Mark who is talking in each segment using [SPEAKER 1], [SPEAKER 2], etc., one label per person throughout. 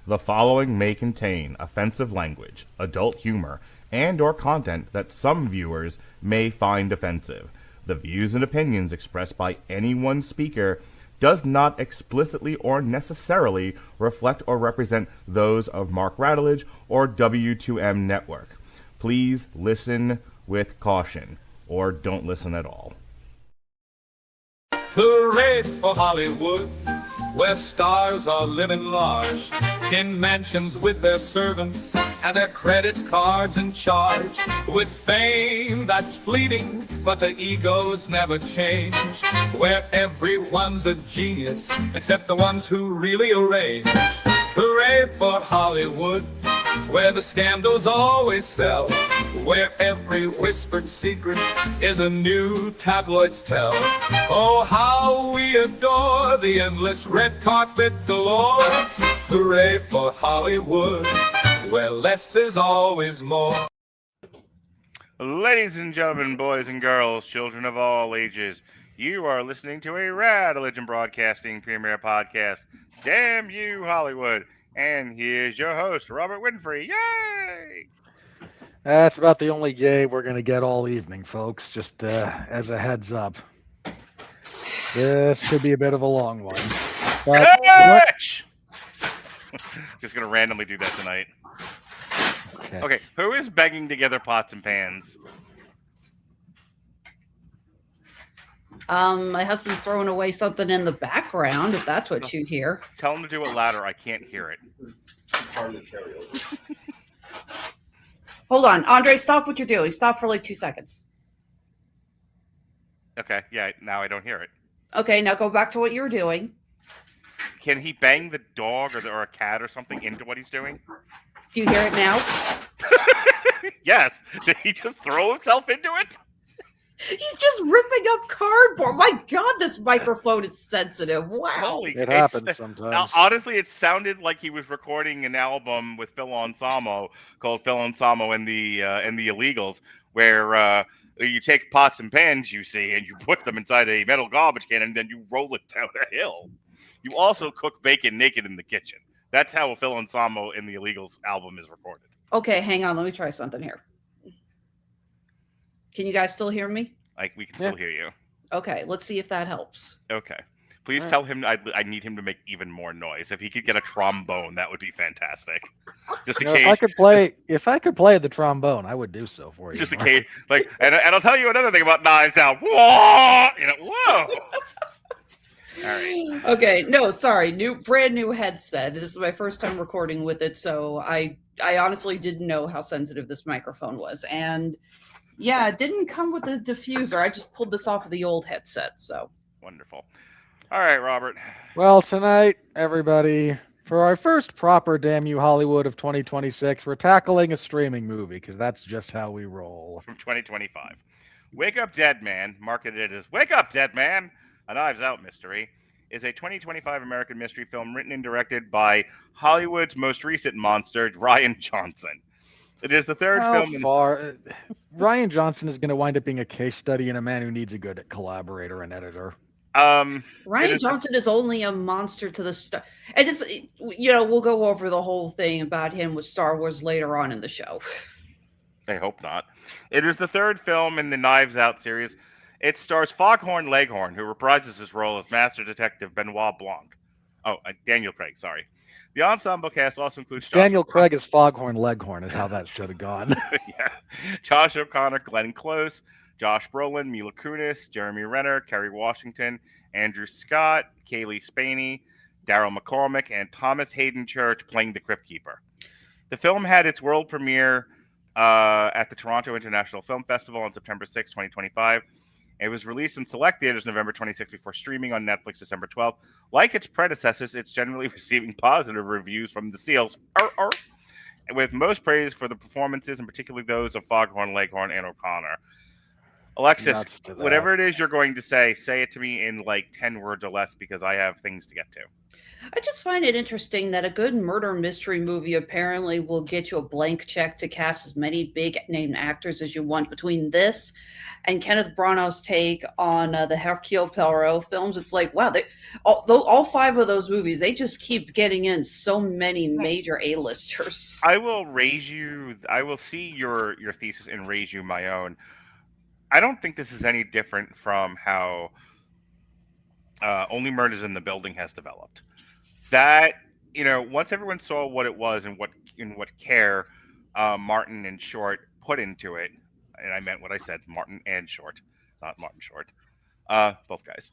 [SPEAKER 1] The following may contain offensive language, adult humor, and or content that some viewers may find offensive. The views and opinions expressed by any one speaker does not explicitly or necessarily reflect or represent those of Mark Radulich or W2M Network. Please listen with caution, or don't listen at all.
[SPEAKER 2] Hooray for Hollywood, where stars are living large, in mansions with their servants and their credit cards in charge, with fame that's fleeting, but the egos never change, where everyone's a genius, except the ones who really arrange. Hooray for Hollywood, where the scandals always sell, where every whispered secret is a new tabloid's tell. Oh, how we adore the endless red carpet galore. Hooray for Hollywood, where less is always more.
[SPEAKER 1] Ladies and gentlemen, boys and girls, children of all ages, you are listening to a Radulich Broadcasting premiere podcast, Damn You Hollywood. And here's your host, Robert Winfrey. Yay!
[SPEAKER 3] That's about the only yay we're going to get all evening, folks, just as a heads up. This could be a bit of a long one. But
[SPEAKER 1] just going to randomly do that tonight. Okay, who is banging together pots and pans?
[SPEAKER 4] My husband's throwing away something in the background, if that's what you hear.
[SPEAKER 1] Tell him to do it louder. I can't hear it.
[SPEAKER 4] Hold on. Andre, stop what you're doing. Stop for like 2 seconds.
[SPEAKER 1] Okay, yeah, now I don't hear it.
[SPEAKER 4] Okay, now go back to what you were doing.
[SPEAKER 1] Can he bang the dog or a cat or something into what he's doing?
[SPEAKER 4] Do you hear it now?
[SPEAKER 1] Yes. Did he just throw himself into it?
[SPEAKER 4] He's just ripping up cardboard. My God, this microphone is sensitive. Wow.
[SPEAKER 3] It happens sometimes.
[SPEAKER 1] Honestly, it sounded like he was recording an album with Phil Anselmo called Phil Anselmo and the Illegals, where you take pots and pans, you see, and you put them inside a metal garbage can, and then you roll it down a hill. You also cook bacon naked in the kitchen. That's how Phil Anselmo in the Illegals album is recorded.
[SPEAKER 4] Okay, hang on. Let me try something here. Can you guys still hear me?
[SPEAKER 1] We can still hear you.
[SPEAKER 4] Okay, let's see if that helps.
[SPEAKER 1] Okay. Please tell him I need him to make even more noise. If he could get a trombone, that would be fantastic. Just
[SPEAKER 3] if I could play the trombone, I would do so for you.
[SPEAKER 1] Just in case, and I'll tell you another thing about Knives Out. Whoa! Whoa! All right.
[SPEAKER 4] Okay, no, sorry. Brand new headset. This is my first time recording with it, so I honestly didn't know how sensitive this microphone was. And yeah, it didn't come with a diffuser. I just pulled this off of the old headset, so.
[SPEAKER 1] Wonderful. All right, Robert.
[SPEAKER 3] Well, tonight, everybody, for our first proper Damn You Hollywood of 2026, we're tackling a streaming movie, because that's just how we roll.
[SPEAKER 1] From 2025. Wake Up Dead Man, marketed as Wake Up Dead Man, a Knives Out mystery, is a 2025 American mystery film written and directed by Hollywood's most recent monster, Rian Johnson. It is the third film.
[SPEAKER 3] Rian Johnson is going to wind up being a case study in a man who needs a good collaborator and editor.
[SPEAKER 4] Rian Johnson is only a monster to the star. And it's, we'll go over the whole thing about him with Star Wars later on in the show.
[SPEAKER 1] I hope not. It is the third film in the Knives Out series. It stars Foghorn Leghorn, who reprises his role as Master Detective Benoit Blanc. Daniel Craig, sorry. The ensemble cast also includes
[SPEAKER 3] Daniel Craig as Foghorn Leghorn is how that should have gone.
[SPEAKER 1] Yeah. Josh O'Connor, Glenn Close, Josh Brolin, Mila Kunis, Jeremy Renner, Kerry Washington, Andrew Scott, Cailee Spaeny, Daryl McCormack, and Thomas Haden Church playing the Crypt Keeper. The film had its world premiere at the Toronto International Film Festival on September 6, 2025. It was released in select theaters November 26 before streaming on Netflix December 12th. Like its predecessors, it's generally receiving positive reviews from the seals, with most praise for the performances, and particularly those of Foghorn Leghorn and O'Connor. Alexis,
[SPEAKER 3] Nuts to that.
[SPEAKER 1] whatever it is you're going to say it to me in like 10 words or less because I have things to get to.
[SPEAKER 4] I just find it interesting that a good murder mystery movie apparently will get you a blank check to cast as many big name actors as you want. Between this and Kenneth Branagh's take on the Hercule Poirot films, it's like, wow, all 5 of those movies, they just keep getting in so many major A-listers.
[SPEAKER 1] I will see your thesis and raise you my own. I don't think this is any different from how Only Murders in the Building has developed. That, once everyone saw what it was and what care Martin and Short put into it, and I meant what I said, Martin and Short, not Martin Short, both guys.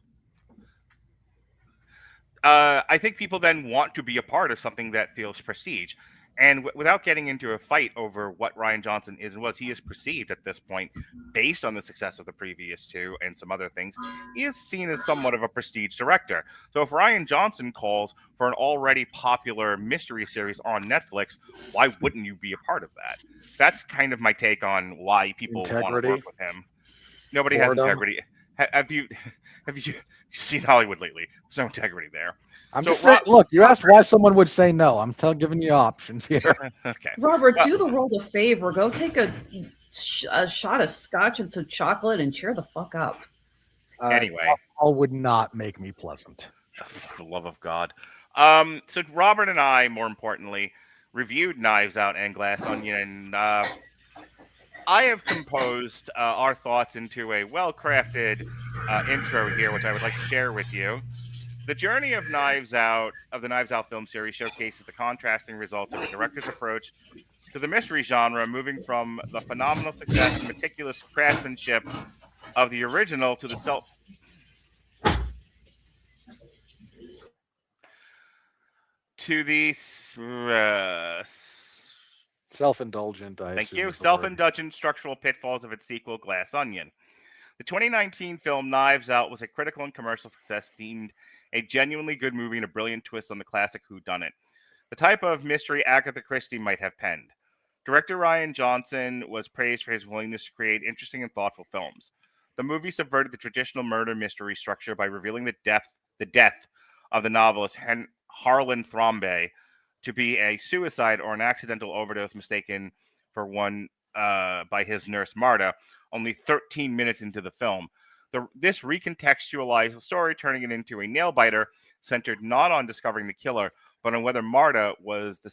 [SPEAKER 1] I think people then want to be a part of something that feels prestige. And without getting into a fight over what Rian Johnson is and was, he is perceived at this point, based on the success of the previous 2 and some other things, he is seen as somewhat of a prestige director. So if Rian Johnson calls for an already popular mystery series on Netflix, why wouldn't you be a part of that? That's kind of my take on why people want to work with him. Nobody has integrity. Have you seen Hollywood lately? There's no integrity there.
[SPEAKER 3] I'm just saying, look, you asked why someone would say no. I'm giving you options here.
[SPEAKER 1] Okay.
[SPEAKER 4] Robert, do the world a favor. Go take a shot of scotch and some chocolate and cheer the fuck up.
[SPEAKER 1] Anyway.
[SPEAKER 3] Alcohol would not make me pleasant.
[SPEAKER 1] For the love of God. So Robert and I, more importantly, reviewed Knives Out and Glass Onion. And I have composed our thoughts into a well-crafted intro here, which I would like to share with you. The journey of the Knives Out film series showcases the contrasting results of a director's approach to the mystery genre, moving from the phenomenal success and meticulous craftsmanship of the original to the
[SPEAKER 3] self-indulgent.
[SPEAKER 1] Thank you. Self-indulgent structural pitfalls of its sequel, Glass Onion. The 2019 film Knives Out was a critical and commercial success, deemed a genuinely good movie and a brilliant twist on the classic whodunit, the type of mystery Agatha Christie might have penned. Director Rian Johnson was praised for his willingness to create interesting and thoughtful films. The movie subverted the traditional murder mystery structure by revealing the death of the novelist Harlan Thrombey to be a suicide or an accidental overdose mistaken for one by his nurse Marta, only 13 minutes into the film. This recontextualized the story, turning it into a nail-biter centered not on discovering the killer, but on whether Marta was the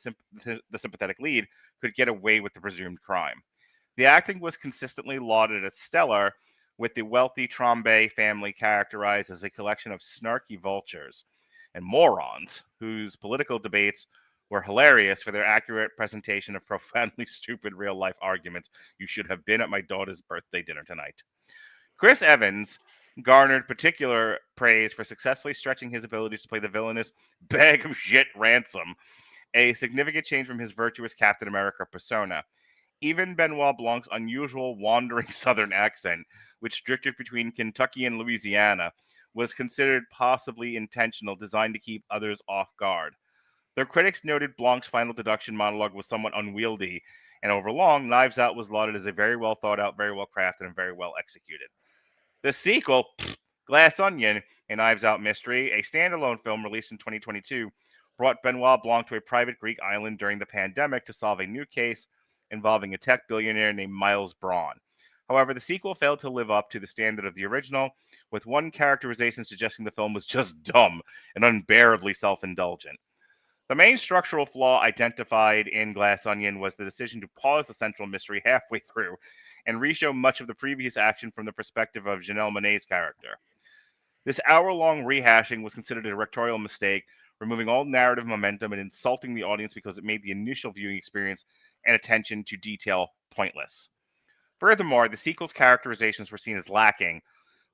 [SPEAKER 1] sympathetic lead, could get away with the presumed crime. The acting was consistently lauded as stellar, with the wealthy Trombe family characterized as a collection of snarky vultures and morons whose political debates were hilarious for their accurate presentation of profoundly stupid real-life arguments. You should have been at my daughter's birthday dinner tonight. Chris Evans garnered particular praise for successfully stretching his abilities to play the villainous bag of shit Ransom, a significant change from his virtuous Captain America persona. Even Benoit Blanc's unusual wandering southern accent, which drifted between Kentucky and Louisiana, was considered possibly intentional, designed to keep others off guard. Though critics noted Blanc's final deduction monologue was somewhat unwieldy and overlong, Knives Out was lauded as a very well thought out, very well crafted, and very well executed. The sequel, Glass Onion, a Knives Out mystery, a standalone film released in 2022, brought Benoit Blanc to a private Greek island during the pandemic to solve a new case involving a tech billionaire named Miles Braun. However, the sequel failed to live up to the standard of the original, with one characterization suggesting the film was just dumb and unbearably self-indulgent. The main structural flaw identified in Glass Onion was the decision to pause the central mystery halfway through and reshow much of the previous action from the perspective of Janelle Monáe's character. This hour-long rehashing was considered a directorial mistake, removing all narrative momentum and insulting the audience because it made the initial viewing experience and attention to detail pointless. Furthermore, the sequel's characterizations were seen as lacking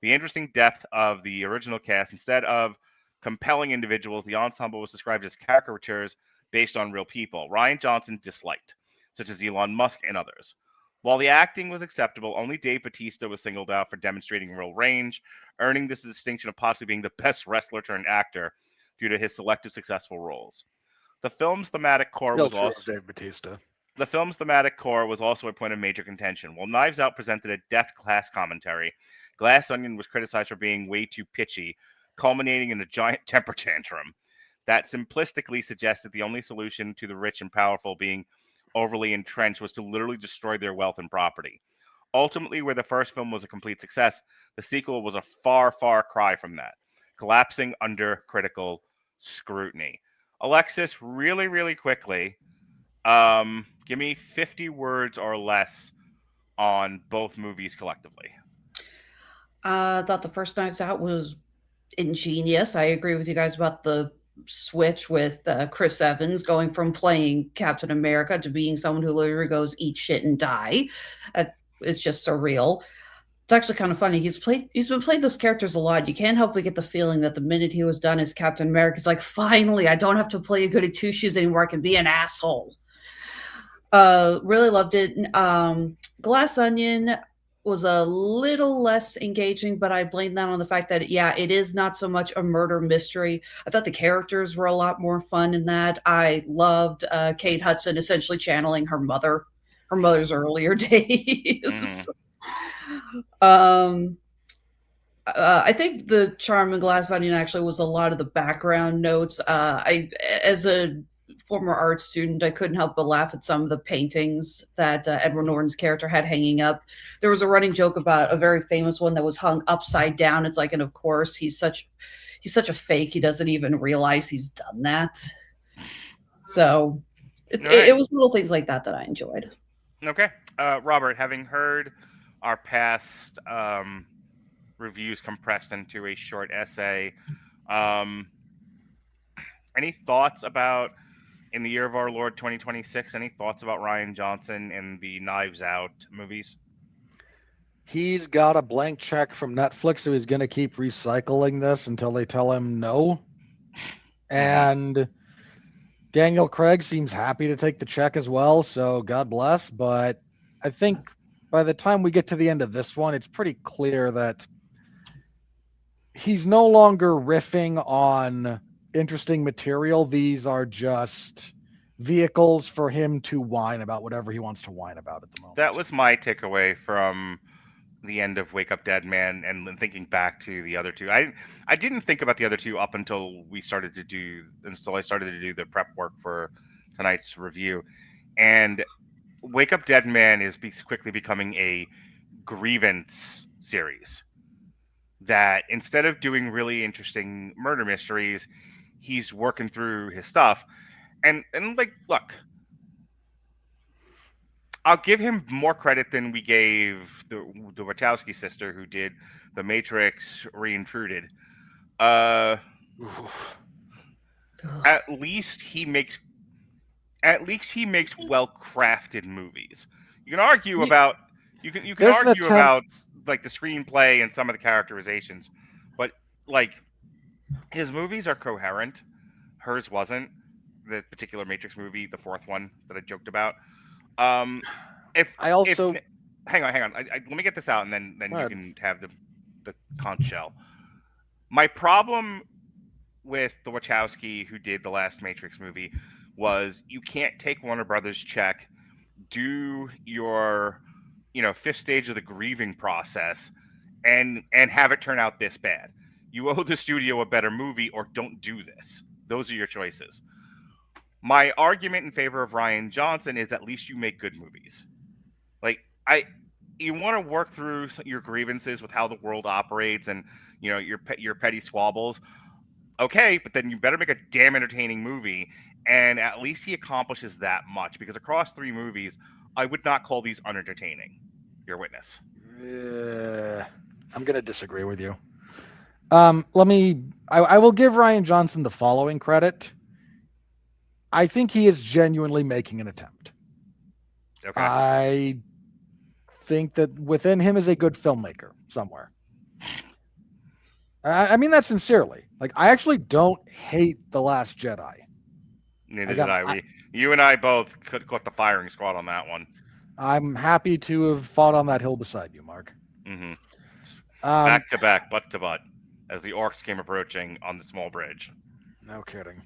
[SPEAKER 1] the interesting depth of the original cast. Instead of compelling individuals, the ensemble was described as caricatures based on real people Rian Johnson disliked, such as Elon Musk and others. While the acting was acceptable, only Dave Bautista was singled out for demonstrating real range, earning this distinction of possibly being the best wrestler turned actor due to his selective successful roles. The film's thematic core was also
[SPEAKER 3] Dave Bautista.
[SPEAKER 1] The film's thematic core was also a point of major contention. While Knives Out presented a deft class commentary, Glass Onion was criticized for being way too pitchy, culminating in a giant temper tantrum that simplistically suggested the only solution to the rich and powerful being overly entrenched was to literally destroy their wealth and property. Ultimately, where the first film was a complete success, the sequel was a far, far cry from that, collapsing under critical scrutiny. Alexis, really, really quickly, give me 50 words or less on both movies collectively.
[SPEAKER 4] I thought the first Knives Out was ingenious. I agree with you guys about the switch with Chris Evans going from playing Captain America to being someone who literally goes eat shit and die. It's just surreal. It's actually kind of funny. He's been playing those characters a lot. You can't help but get the feeling that the minute he was done as Captain America, it's like, finally, I don't have to play a goody two shoes anymore. I can be an asshole. Really loved it. Glass Onion was a little less engaging, but I blame that on the fact that, yeah, it is not so much a murder mystery. I thought the characters were a lot more fun in that. I loved Kate Hudson essentially channeling her mother's earlier days. I think the charm in Glass Onion actually was a lot of the background notes. As a former art student, I couldn't help but laugh at some of the paintings that Edward Norton's character had hanging up. There was a running joke about a very famous one that was hung upside down. It's like, and of course, he's such a fake. He doesn't even realize he's done that. So it was little things like that I enjoyed.
[SPEAKER 1] Okay. Robert, having heard our past reviews compressed into a short essay, any thoughts about, in the year of our Lord 2026, any thoughts about Rian Johnson and the Knives Out movies?
[SPEAKER 3] He's got a blank check from Netflix, so he's going to keep recycling this until they tell him no. And Daniel Craig seems happy to take the check as well, so God bless. But I think by the time we get to the end of this one, it's pretty clear that he's no longer riffing on interesting material. These are just vehicles for him to whine about whatever he wants to whine about at the moment.
[SPEAKER 1] That was my takeaway from the end of Wake Up Dead Man, and thinking back to the other two. I didn't think about the other two up until I started to do the prep work for tonight's review. And Wake Up Dead Man is quickly becoming a grievance series that, instead of doing really interesting murder mysteries, he's working through his stuff. And like, look, I'll give him more credit than we gave the Wachowski sister, who did The Matrix Reintruded. At least he makes well-crafted movies. You can argue about about like the screenplay and some of the characterizations, but like, his movies are coherent. Hers wasn't. The particular Matrix movie, the fourth one that I joked about. Hang on. Let me get this out, and then you can have the conch shell. My problem with the Wachowski, who did the last Matrix movie, was you can't take Warner Brothers' check, do your fifth stage of the grieving process, and have it turn out this bad. You owe the studio a better movie, or don't do this. Those are your choices. My argument in favor of Rian Johnson is, at least you make good movies. Like, you want to work through your grievances with how the world operates and your petty squabbles. Okay, but then you better make a damn entertaining movie, and at least he accomplishes that much, because across 3 movies, I would not call these unentertaining. Your witness.
[SPEAKER 3] I'm going to disagree with you. I will give Rian Johnson the following credit. I think he is genuinely making an attempt.
[SPEAKER 1] Okay.
[SPEAKER 3] I think that within him is a good filmmaker somewhere. I mean that sincerely. Like, I actually don't hate The Last Jedi.
[SPEAKER 1] Neither did I. You and I both caught the firing squad on that one.
[SPEAKER 3] I'm happy to have fought on that hill beside you, Mark.
[SPEAKER 1] Mm-hmm. Back to back, butt to butt, as the orcs came approaching on the small bridge.
[SPEAKER 3] No kidding.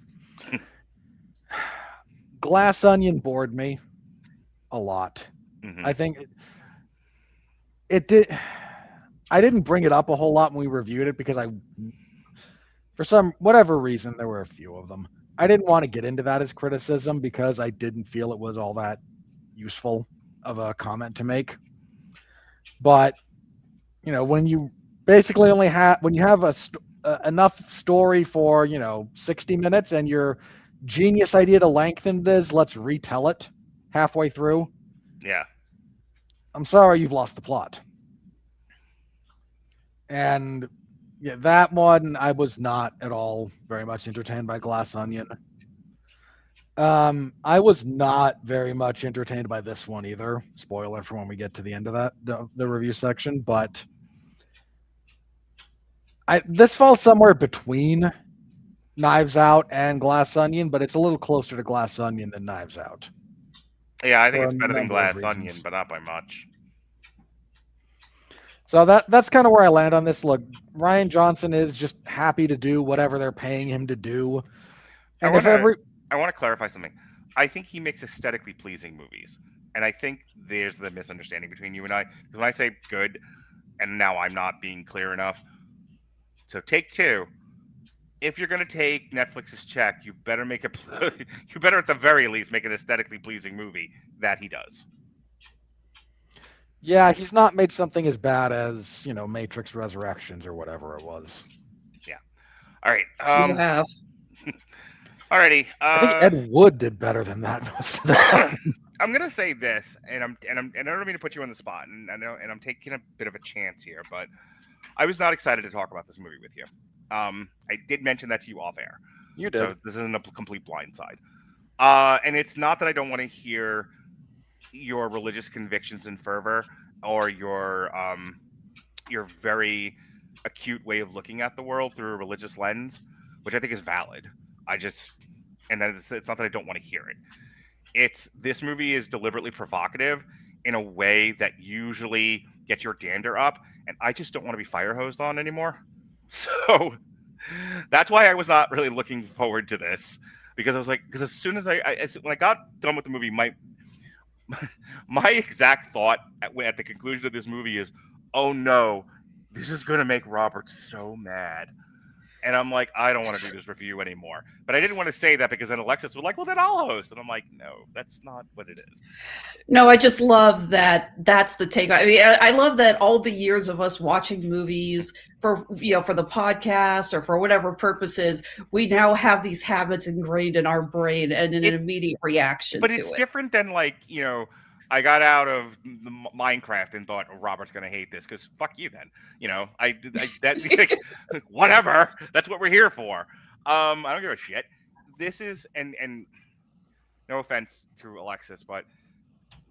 [SPEAKER 3] Glass Onion bored me. a lot.
[SPEAKER 1] Mhm.
[SPEAKER 3] I think it did. I didn't bring it up a whole lot when we reviewed it because for whatever reason, there were a few of them. I didn't want to get into that as criticism because I didn't feel it was all that useful of a comment to make. But when you basically only when you have enough story for 60 minutes, and your genius idea to lengthen it is let's retell it halfway through.
[SPEAKER 1] Yeah.
[SPEAKER 3] I'm sorry, you've lost the plot. And yeah, that one I was not at all very much entertained by Glass Onion. I was not very much entertained by this one either. Spoiler for when we get to the end of the review section, but this falls somewhere between Knives Out and Glass Onion, but it's a little closer to Glass Onion than Knives Out.
[SPEAKER 1] Yeah, I think it's
[SPEAKER 3] For a
[SPEAKER 1] better than
[SPEAKER 3] number of
[SPEAKER 1] Glass Onion,
[SPEAKER 3] reasons.
[SPEAKER 1] but not by much.
[SPEAKER 3] So that's kind of where I land on this. Look, Rian Johnson is just happy to do whatever they're paying him to do. And
[SPEAKER 1] I want to clarify something. I think he makes aesthetically pleasing movies. And I think there's the misunderstanding between you and I. Because when I say good, and now I'm not being clear enough. So Take Two, if you're going to take Netflix's check, you better make it. You better at the very least make an aesthetically pleasing movie that he does.
[SPEAKER 3] Yeah, he's not made something as bad as Matrix Resurrections or whatever it was.
[SPEAKER 1] Yeah. All right.
[SPEAKER 4] You have.
[SPEAKER 1] Alrighty.
[SPEAKER 3] I think Ed Wood did better than that most of the time.
[SPEAKER 1] I'm gonna say this, and I don't mean to put you on the spot, and I'm taking a bit of a chance here, but I was not excited to talk about this movie with you. I did mention that to you off air.
[SPEAKER 3] You did.
[SPEAKER 1] So this isn't a complete blindside. And it's not that I don't want to hear your religious convictions and fervor, or your very acute way of looking at the world through a religious lens, which I think is valid. It's not that I don't want to hear it. This movie is deliberately provocative in a way that usually gets your dander up, and I just don't want to be fire hosed on anymore. So that's why I was not really looking forward to this, because I was like, because as soon as when I got done with the movie, my exact thought at the conclusion of this movie is, oh no, this is going to make Robert so mad. And I'm like, I don't want to do this review anymore. But I didn't want to say that because then Alexis was like, well, then I'll host. And I'm like, no, that's not what it is.
[SPEAKER 4] No, I just love that that's the take. I mean, I love that all the years of us watching movies for the podcast or for whatever purposes, we now have these habits ingrained in our brain and an immediate reaction to it.
[SPEAKER 1] But it's different than I got out of Minecraft and thought, Robert's going to hate this because fuck you then. Whatever. That's what we're here for. I don't give a shit. This is, and no offense to Alexis, but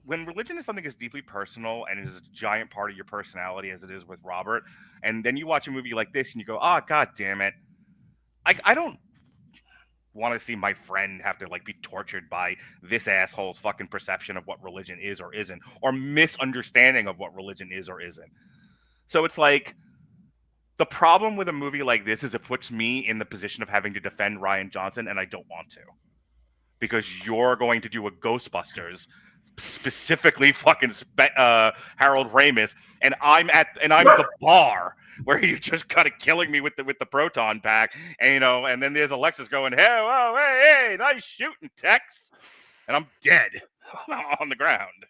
[SPEAKER 1] when religion is something as deeply personal and is a giant part of your personality as it is with Robert, and then you watch a movie like this and you go, oh, God damn it. I don't want to see my friend have to be tortured by this asshole's fucking perception of what religion is or isn't, or misunderstanding of what religion is or isn't. So it's like, the problem with a movie like this is it puts me in the position of having to defend Rian Johnson, and I don't want to, because you're going to do a Ghostbusters, specifically fucking Harold Ramis, and I'm the bar where you're just kind of killing me with the proton pack, and and then there's Alexis going, hey, nice shooting, Tex, and I'm dead on the ground.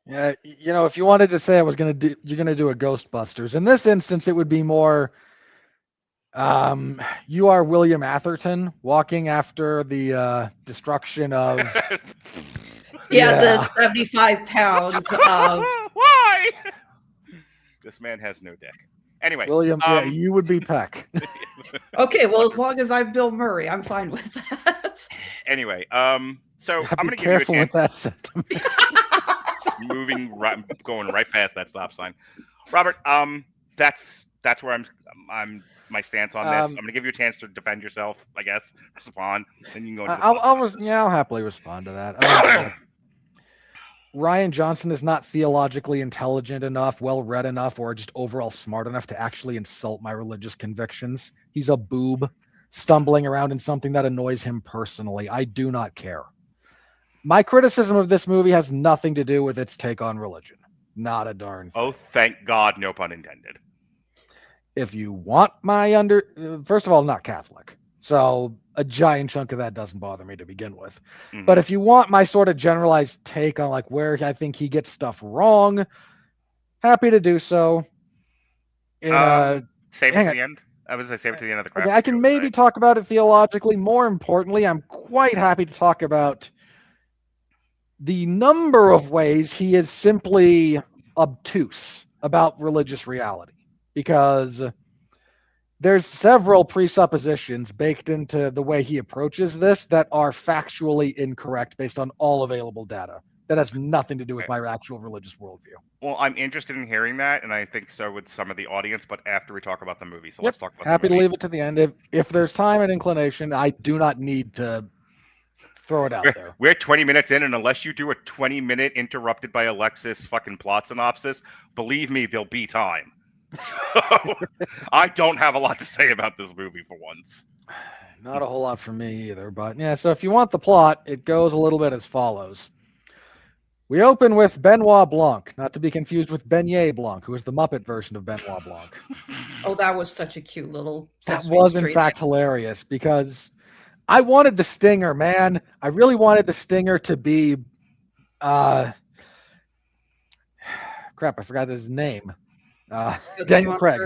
[SPEAKER 3] Yeah, if you wanted to say you're gonna do a Ghostbusters, in this instance, it would be more. You are William Atherton walking after the destruction of.
[SPEAKER 4] The 75 pounds of.
[SPEAKER 1] Why? This man has no dick. Anyway,
[SPEAKER 3] William, you would be Peck.
[SPEAKER 4] Okay, well, as long as I'm Bill Murray, I'm fine with that.
[SPEAKER 1] Anyway, so I'm going to give you a chance.
[SPEAKER 3] Careful with that sentiment.
[SPEAKER 1] Going right past that stop sign. Robert, that's where I'm my stance on this. I'm going to give you a chance to defend yourself, I guess, respond, then you can go into
[SPEAKER 3] I'll happily respond to that. Rian Johnson is not theologically intelligent enough, well-read enough, or just overall smart enough to actually insult my religious convictions. He's a boob stumbling around in something that annoys him personally. I do not care. My criticism of this movie has nothing to do with its take on religion. Not a darn thing.
[SPEAKER 1] Oh, thank God, no pun intended.
[SPEAKER 3] If you want my first of all, not Catholic. So a giant chunk of that doesn't bother me to begin with.
[SPEAKER 1] Mhm.
[SPEAKER 3] But if you want my sort of generalized take on like where I think he gets stuff wrong, happy to do so.
[SPEAKER 1] Save it to
[SPEAKER 3] hang on.
[SPEAKER 1] the end. I was going to save it to the end of the
[SPEAKER 3] Okay,
[SPEAKER 1] craft.
[SPEAKER 3] I can maybe talk about it theologically. More importantly, I'm quite happy to talk about the number of ways he is simply obtuse about religious reality, because there's several presuppositions baked into the way he approaches this that are factually incorrect based on all available data. That has nothing to do with my actual religious worldview.
[SPEAKER 1] Well, I'm interested in hearing that, and I think so with some of the audience, but after we talk about the movie. So let's talk about
[SPEAKER 3] Happy
[SPEAKER 1] the movie.
[SPEAKER 3] to leave it to the end. If there's time and inclination, I do not need to throw it out there.
[SPEAKER 1] We're 20 minutes in, and unless you do a 20-minute interrupted by Alexis fucking plot synopsis, believe me, there'll be time. So I don't have a lot to say about this movie for once.
[SPEAKER 3] Not a whole lot for me either, but yeah, so if you want the plot, it goes a little bit as follows. We open with Benoit Blanc, not to be confused with Beignet Blanc, who is the Muppet version of Benoit Blanc.
[SPEAKER 4] Oh, that was such a cute little
[SPEAKER 3] That
[SPEAKER 4] Sesame
[SPEAKER 3] was, in
[SPEAKER 4] Street
[SPEAKER 3] fact, hilarious, because I wanted the stinger, man. I really wanted the stinger to be, crap, I forgot his name. Daniel Craig.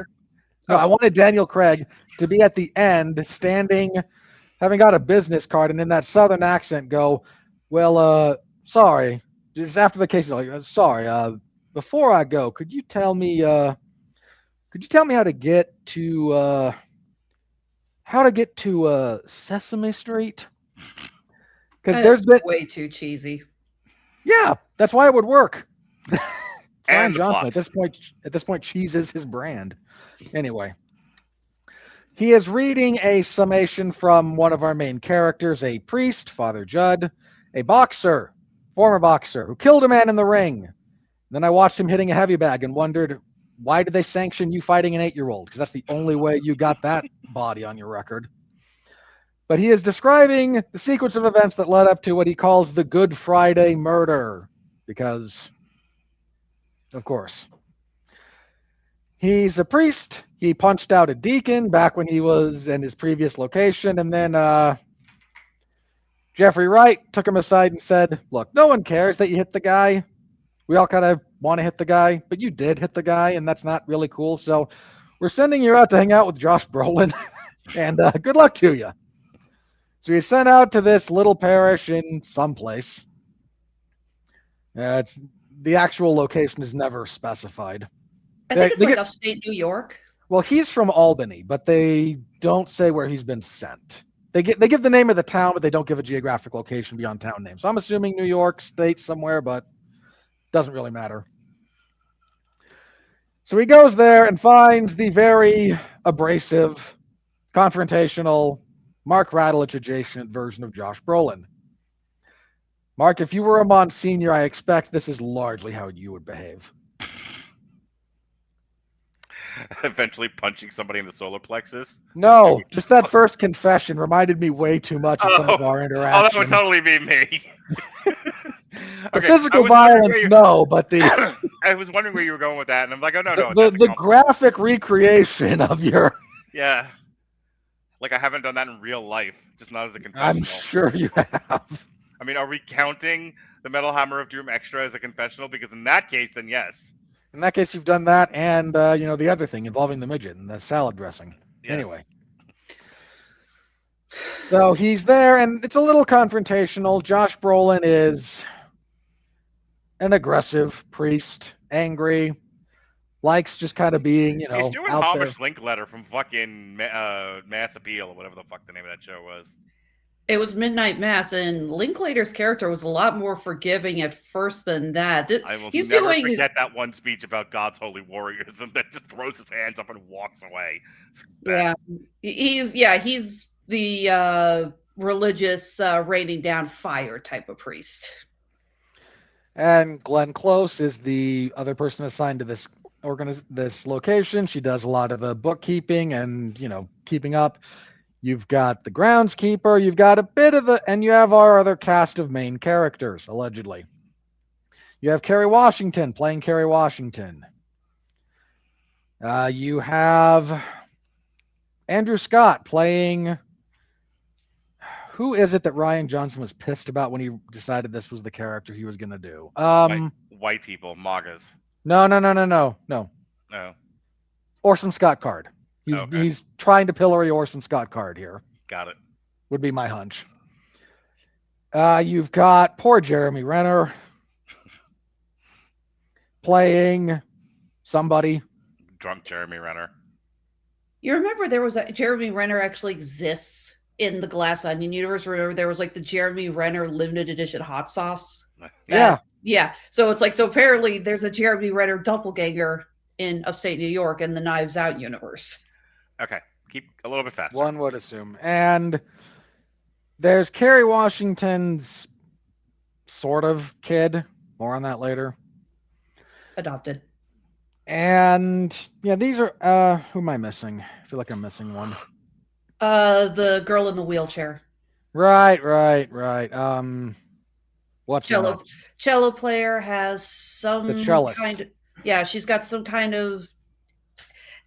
[SPEAKER 3] No, I wanted Daniel Craig to be at the end, standing, having got a business card, and in that southern accent go, well, sorry, just after the case, like, sorry, before I go, could you tell me how to get to Sesame Street? Because there's been
[SPEAKER 4] way too cheesy.
[SPEAKER 3] Yeah, that's why it would work.
[SPEAKER 1] And
[SPEAKER 3] Rian Johnson at this point cheese is his brand. Anyway, he is reading a summation from one of our main characters, a priest, Father Judd, a former boxer, who killed a man in the ring. Then I watched him hitting a heavy bag and wondered, why did they sanction you fighting an 8-year-old? Because that's the only way you got that body on your record. But he is describing the sequence of events that led up to what he calls the Good Friday murder. Because, of course, he's a priest. He punched out a deacon back when he was in his previous location. And then Jeffrey Wright took him aside and said, look, no one cares that you hit the guy. We all kind of want to hit the guy, but you did hit the guy, and that's not really cool. So we're sending you out to hang out with Josh Brolin, and good luck to you. So he's sent out to this little parish in someplace. It's the actual location is never specified.
[SPEAKER 4] I think it's like upstate New York.
[SPEAKER 3] Well, he's from Albany, but they don't say where he's been sent. They give the name of the town, but they don't give a geographic location beyond town name. So I'm assuming New York State somewhere, but doesn't really matter. So he goes there and finds the very abrasive, confrontational, Mark Radulich adjacent version of Josh Brolin. Mark, if you were a Monsignor, I expect this is largely how you would behave.
[SPEAKER 1] Eventually punching somebody in the solar plexus?
[SPEAKER 3] No, just that first confession reminded me way too much of some of our interactions.
[SPEAKER 1] Oh, that would totally be me.
[SPEAKER 3] The physical violence, no, but the...
[SPEAKER 1] I was wondering where you were going with that, and I'm like, oh, no.
[SPEAKER 3] The graphic recreation of your...
[SPEAKER 1] Yeah. Like I haven't done that in real life, just not as a confessional.
[SPEAKER 3] I'm sure you have.
[SPEAKER 1] I mean, are we counting the Metal Hammer of Doom Extra as a confessional? Because in that case, then yes.
[SPEAKER 3] In that case, you've done that, and the other thing involving the midget and the salad dressing. Yes. Anyway, so he's there, and it's a little confrontational. Josh Brolin is an aggressive priest, angry, likes just kind of being,
[SPEAKER 1] he's doing Hamish Linkletter from fucking Mass Appeal or whatever the fuck the name of that show was.
[SPEAKER 4] It was Midnight Mass, and Linklater's character was a lot more forgiving at first than that.
[SPEAKER 1] I will never forget that one speech about God's holy warriors, and then just throws his hands up and walks away.
[SPEAKER 4] Yeah, he's the religious raining down fire type of priest.
[SPEAKER 3] And Glenn Close is the other person assigned to this location. She does a lot of the bookkeeping and keeping up. You've got the groundskeeper. You've got a bit of and you have our other cast of main characters, allegedly. You have Kerry Washington playing Kerry Washington. You have Andrew Scott playing. Who is it that Rian Johnson was pissed about when he decided this was the character he was going to do?
[SPEAKER 1] White people, MAGAs.
[SPEAKER 3] No.
[SPEAKER 1] No.
[SPEAKER 3] Orson Scott Card.
[SPEAKER 1] Okay.
[SPEAKER 3] He's trying to pillory Orson Scott Card here.
[SPEAKER 1] Got it.
[SPEAKER 3] Would be my hunch. You've got poor Jeremy Renner playing somebody.
[SPEAKER 1] Drunk Jeremy Renner.
[SPEAKER 4] You remember there was Jeremy Renner actually exists in the Glass Onion universe. Remember there was like the Jeremy Renner limited edition hot sauce? Yeah. So it's like, so apparently there's a Jeremy Renner doppelganger in upstate New York in the Knives Out universe.
[SPEAKER 1] Okay. Keep a little bit faster.
[SPEAKER 3] One would assume. And there's Kerry Washington's sort of kid. More on that later.
[SPEAKER 4] Adopted.
[SPEAKER 3] And yeah, these are who am I missing? I feel like I'm missing one.
[SPEAKER 4] The girl in the wheelchair.
[SPEAKER 3] Right. What's
[SPEAKER 4] cello player has some
[SPEAKER 3] the cellist.
[SPEAKER 4] kind of, yeah, she's got some kind of,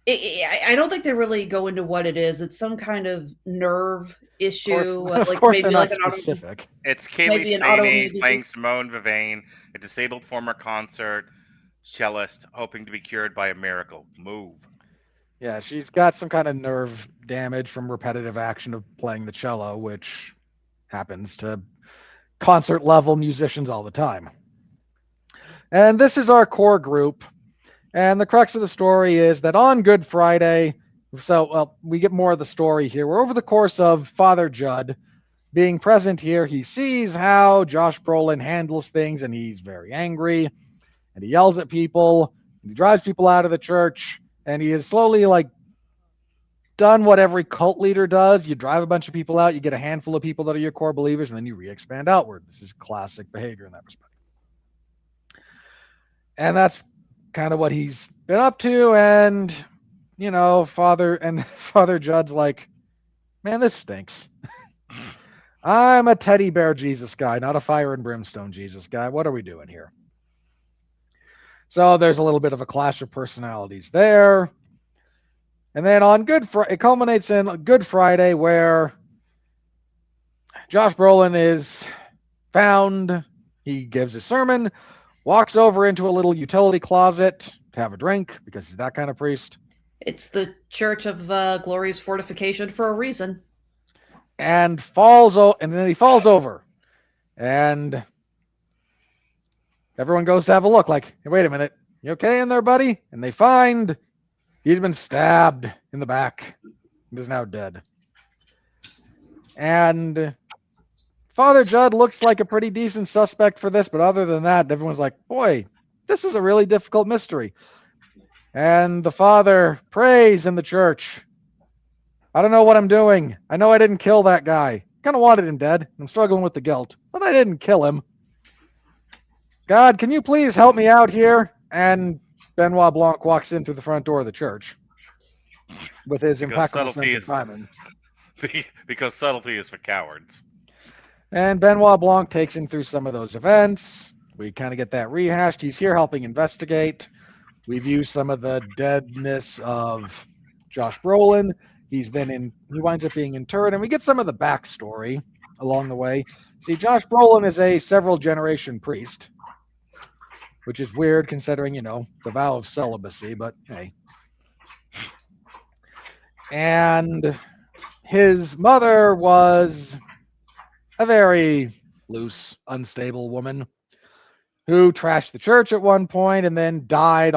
[SPEAKER 4] I don't think they really go into what it is. It's some kind of nerve issue.
[SPEAKER 3] Of
[SPEAKER 4] like
[SPEAKER 3] course
[SPEAKER 4] maybe
[SPEAKER 3] they're
[SPEAKER 4] like
[SPEAKER 3] not
[SPEAKER 4] an
[SPEAKER 3] specific.
[SPEAKER 1] It's Cailee
[SPEAKER 4] maybe an
[SPEAKER 1] Spaeny
[SPEAKER 4] autoimmune
[SPEAKER 1] playing
[SPEAKER 4] disease.
[SPEAKER 1] Simone Vivain, a disabled former concert cellist hoping to be cured by a miracle. Move.
[SPEAKER 3] Yeah, she's got some kind of nerve damage from repetitive action of playing the cello, which happens to concert level musicians all the time. And this is our core group. And the crux of the story is that on Good Friday, we get more of the story here. We're over the course of Father Judd being present here. He sees how Josh Brolin handles things, and he's very angry. And he yells at people. And he drives people out of the church. And he is slowly done what every cult leader does. You drive a bunch of people out. You get a handful of people that are your core believers, and then you re-expand outward. This is classic behavior in that respect. And that's kind of what he's been up to. And, Father Judd's like, man, this stinks. I'm a teddy bear Jesus guy, not a fire and brimstone Jesus guy. What are we doing here? So there's a little bit of a clash of personalities there. And then on it culminates in Good Friday, where Josh Brolin is found. He gives a sermon, walks over into a little utility closet to have a drink because he's that kind of priest.
[SPEAKER 4] It's the Church of Glorious Fortification for a reason.
[SPEAKER 3] And then he falls over. And everyone goes to have a look like, hey, wait a minute, you okay in there, buddy? And they find he's been stabbed in the back and is now dead. And Father Judd looks like a pretty decent suspect for this, but other than that, everyone's like, boy, this is a really difficult mystery. And the father prays in the church. I don't know what I'm doing. I know I didn't kill that guy. Kind of wanted him dead. I'm struggling with the guilt, but I didn't kill him. God, can you please help me out here? And Benoit Blanc walks in through the front door of the church with his impeccable sense of timing.
[SPEAKER 1] Because subtlety is for cowards.
[SPEAKER 3] And Benoit Blanc takes him through some of those events. We kind of get that rehashed. He's here helping investigate. We view some of the deadness of Josh Brolin. He winds up being interred, and we get some of the backstory along the way. See, Josh Brolin is a several generation priest, which is weird considering, the vow of celibacy, but hey. And his mother was a very loose, unstable woman who trashed the church at one point and then died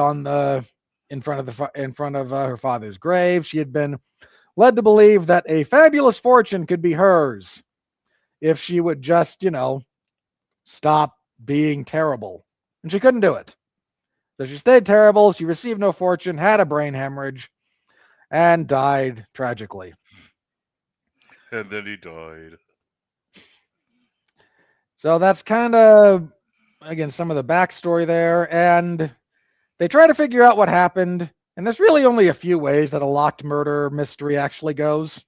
[SPEAKER 3] in front of her father's grave. She had been led to believe that a fabulous fortune could be hers if she would just, stop being terrible. And she couldn't do it. So she stayed terrible. She received no fortune, had a brain hemorrhage, and died tragically.
[SPEAKER 1] And then he died.
[SPEAKER 3] So that's kind of, again, some of the backstory there. And they try to figure out what happened. And there's really only a few ways that a locked murder mystery actually goes.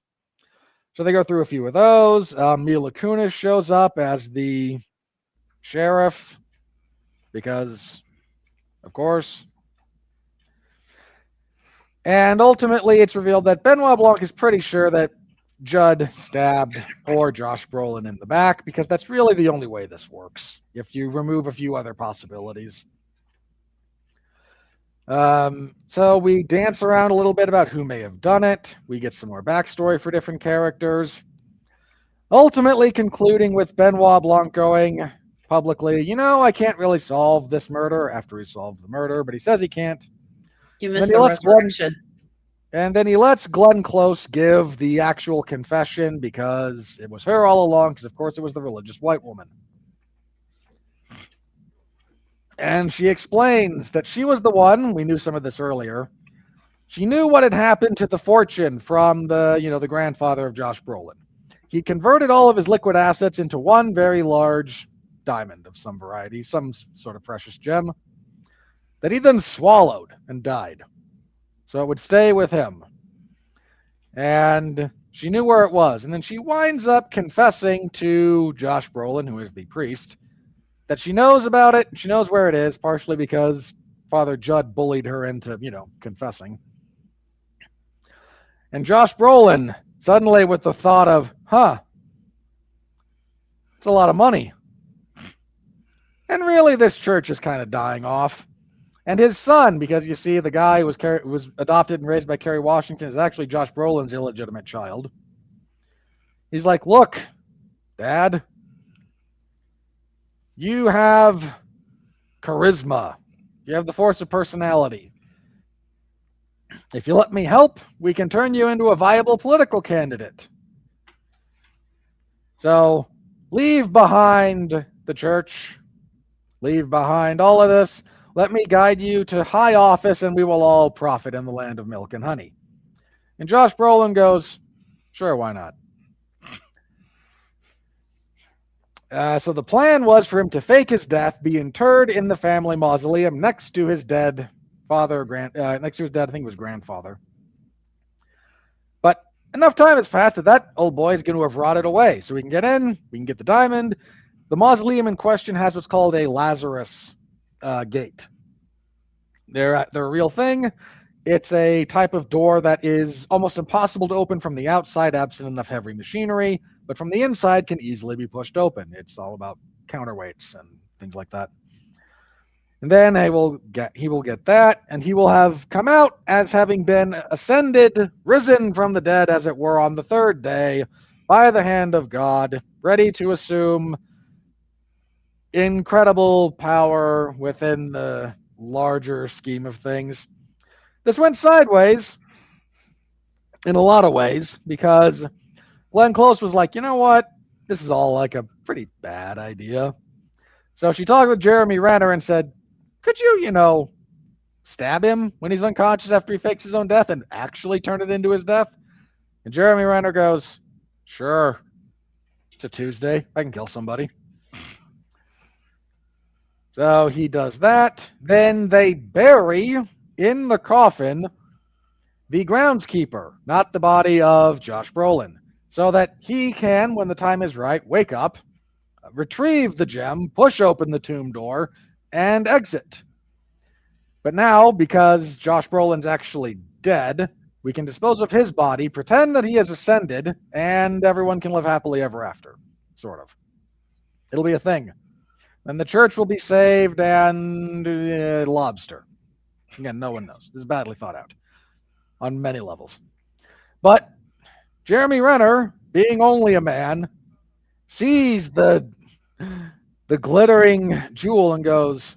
[SPEAKER 3] So they go through a few of those. Mila Kunis shows up as the sheriff because, of course. And ultimately, it's revealed that Benoit Blanc is pretty sure that Judd stabbed poor Josh Brolin in the back because that's really the only way this works, if you remove a few other possibilities. So we dance around a little bit about who may have done it. We get some more backstory for different characters. Ultimately concluding with Benoit Blanc going publicly, I can't really solve this murder after he solved the murder, but he says he can't.
[SPEAKER 4] You missed the resurrection.
[SPEAKER 3] And then he lets Glenn Close give the actual confession because it was her all along, because of course it was the religious white woman. And she explains that she was the one, we knew some of this earlier, she knew what had happened to the fortune from the grandfather of Josh Brolin. He converted all of his liquid assets into one very large diamond of some variety, some sort of precious gem, that he then swallowed and died. So it would stay with him. And she knew where it was. And then she winds up confessing to Josh Brolin, who is the priest, that she knows about it. She knows where it is, partially because Father Judd bullied her into, confessing. And Josh Brolin, suddenly with the thought of, it's a lot of money. And really, this church is kind of dying off. And his son, because you see the guy who was adopted and raised by Kerry Washington is actually Josh Brolin's illegitimate child. He's like, look, Dad, you have charisma. You have the force of personality. If you let me help, we can turn you into a viable political candidate. So leave behind the church. Leave behind all of this. Let me guide you to high office, and we will all profit in the land of milk and honey. And Josh Brolin goes, sure, why not? So the plan was for him to fake his death, be interred in the family mausoleum next to his dead father, next to his dead, I think it was grandfather. But enough time has passed that old boy is going to have rotted away. So we can get in, we can get the diamond. The mausoleum in question has what's called a Lazarus gate. They're a real thing. It's a type of door that is almost impossible to open from the outside, absent enough heavy machinery, but from the inside can easily be pushed open. It's all about counterweights and things like that. And then he will get that, and he will have come out as having been ascended, risen from the dead, as it were, on the third day by the hand of God, ready to assume incredible power within the larger scheme of things. This went sideways in a lot of ways because Glenn Close was like, you know what? This is all like a pretty bad idea. So she talked with Jeremy Renner and said, could you, stab him when he's unconscious after he fakes his own death and actually turn it into his death? And Jeremy Renner goes, sure. It's a Tuesday. I can kill somebody. So he does that. Then they bury in the coffin the groundskeeper, not the body of Josh Brolin, so that he can, when the time is right, wake up, retrieve the gem, push open the tomb door, and exit. But now, because Josh Brolin's actually dead, we can dispose of his body, pretend that he has ascended, and everyone can live happily ever after, sort of. It'll be a thing. And the church will be saved, and lobster. Again, no one knows. This is badly thought out on many levels. But Jeremy Renner, being only a man, sees the glittering jewel and goes,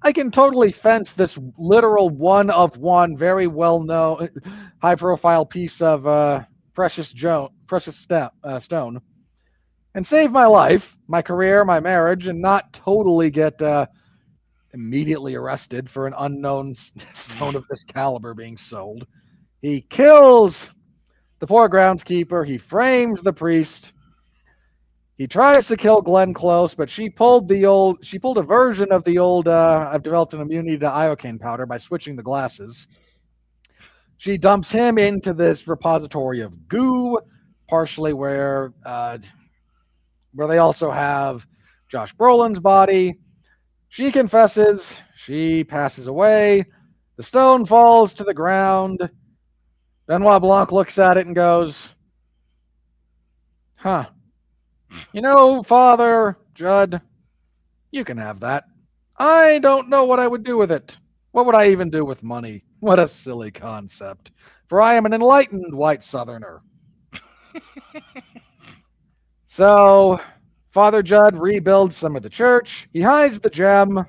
[SPEAKER 3] I can totally fence this literal one of one, very well-known, high-profile piece of precious stone, and save my life, my career, my marriage, and not totally get immediately arrested for an unknown stone of this caliber being sold. He kills the poor groundskeeper. He frames the priest. He tries to kill Glenn Close, but she pulled a version of the old, I've developed an immunity to iocane powder by switching the glasses. She dumps him into this repository of goo, partially where they also have Josh Brolin's body. She confesses. She passes away. The stone falls to the ground. Benoit Blanc looks at it and goes, huh. You know, Father Judd, you can have that. I don't know what I would do with it. What would I even do with money? What a silly concept. For I am an enlightened white Southerner. So, Father Judd rebuilds some of the church. He hides the gem.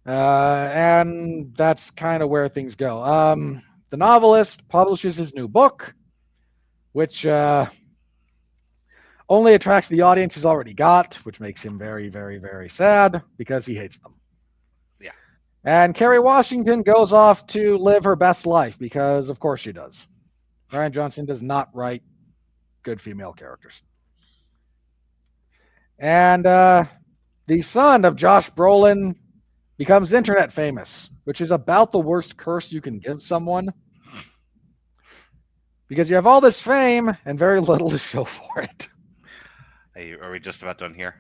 [SPEAKER 3] And that's kind of where things go. The novelist publishes his new book, which only attracts the audience he's already got, which makes him very, very, very sad because he hates them.
[SPEAKER 1] Yeah.
[SPEAKER 3] And Kerry Washington goes off to live her best life because, of course, she does. Rian Johnson does not write good female characters. And the son of Josh Brolin becomes internet famous, which is about the worst curse you can give someone. Because you have all this fame and very little to show for it.
[SPEAKER 1] Hey, are we just about done here?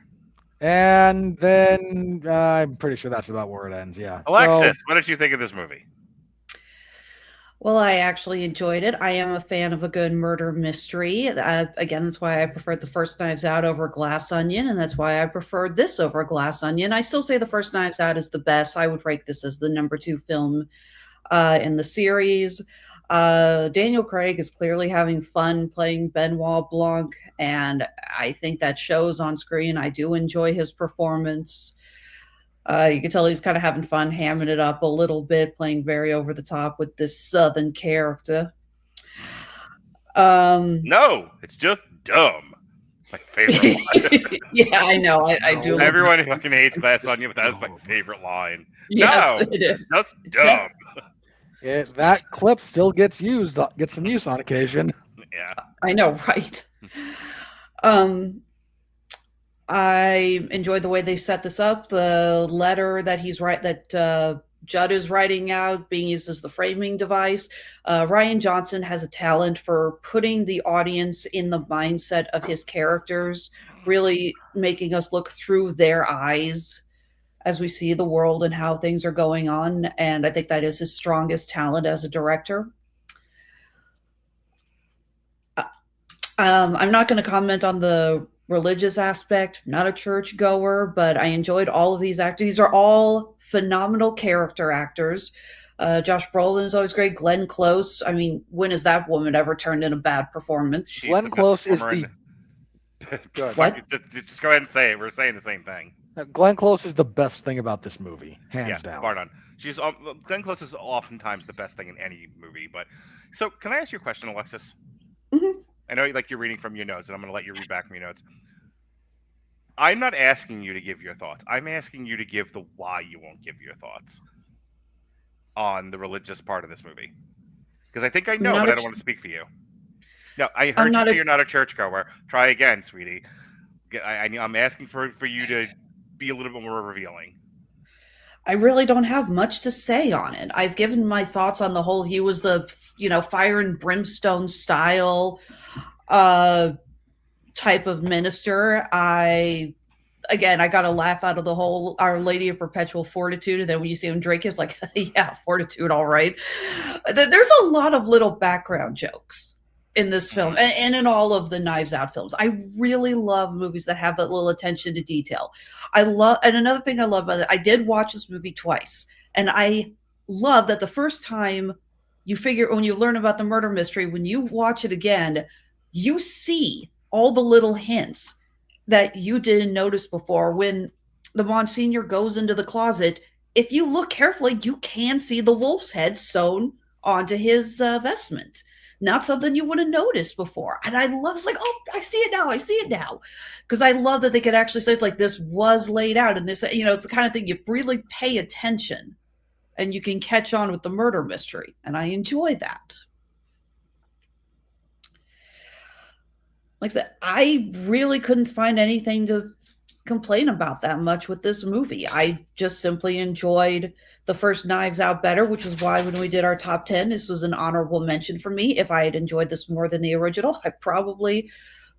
[SPEAKER 3] And then I'm pretty sure that's about where it ends, yeah.
[SPEAKER 1] Alexis, what did you think of this movie?
[SPEAKER 4] Well, I actually enjoyed it. I am a fan of a good murder mystery. Again, that's why I preferred the first Knives Out over Glass Onion, and that's why I preferred this over Glass Onion. I still say the first Knives Out is the best. I would rank this as the number 2 film in the series. Daniel Craig is clearly having fun playing Benoit Blanc, and I think that shows on screen. I do enjoy his performance. You can tell he's kind of having fun, hamming it up a little bit, playing very over the top with this Southern character.
[SPEAKER 1] No, it's just dumb. My favorite line.
[SPEAKER 4] Yeah, I know. I do.
[SPEAKER 1] Everyone fucking hates Glass Onion, but that is my favorite line.
[SPEAKER 4] Yes,
[SPEAKER 1] no,
[SPEAKER 4] it is.
[SPEAKER 1] It's just dumb.
[SPEAKER 3] That clip still gets some use on occasion.
[SPEAKER 1] Yeah.
[SPEAKER 4] I know, right? I enjoyed the way they set this up. The letter that Judd is writing out, being used as the framing device. Rian Johnson has a talent for putting the audience in the mindset of his characters, really making us look through their eyes as we see the world and how things are going on. And I think that is his strongest talent as a director. I'm not going to comment on the religious aspect. Not a church goer, but I enjoyed all of these actors. These are all phenomenal character actors. Josh Brolin is always great. Glenn Close. I mean, when has that woman ever turned in a bad performance?
[SPEAKER 3] Glenn Close is the...
[SPEAKER 1] What? Just go ahead and say it. We're saying the same thing.
[SPEAKER 3] Glenn Close is the best thing about this movie, hands down.
[SPEAKER 1] Bar none. Glenn Close is oftentimes the best thing in any movie. But so, can I ask you a question, Alexis?
[SPEAKER 4] Mm-hmm.
[SPEAKER 1] I know you're reading from your notes, and I'm going to let you read back from your notes. I'm not asking you to give your thoughts. I'm asking you to give the why you won't give your thoughts on the religious part of this movie. Because I think I know, but I don't want to speak for you. No, I heard you say you're not a churchgoer. Try again, sweetie. I'm asking for you to be a little bit more revealing.
[SPEAKER 4] I really don't have much to say on it. I've given my thoughts on the whole. He was the, fire and brimstone style type of minister. I got a laugh out of the whole Our Lady of Perpetual Fortitude. And then when you see him drink, it's like, yeah, fortitude, all right. There's a lot of little background jokes in this film and in all of the Knives Out films. I really love movies that have that little attention to detail. And another thing I love about it, I did watch this movie twice, and I love that the first time when you learn about the murder mystery, when you watch it again, you see all the little hints that you didn't notice before. When the Monsignor goes into the closet, if you look carefully, you can see the wolf's head sewn onto his vestment. Not something you would have noticed before. And I love, it's like, oh, I see it now. Because I love that they could actually say, it's like, this was laid out. And this, it's the kind of thing you really pay attention and you can catch on with the murder mystery. And I enjoy that. Like I said, I really couldn't find anything to complain about that much with this movie. I just simply enjoyed the first Knives Out better, which is why when we did our top 10, this was an honorable mention for me. If I had enjoyed this more than the original, I probably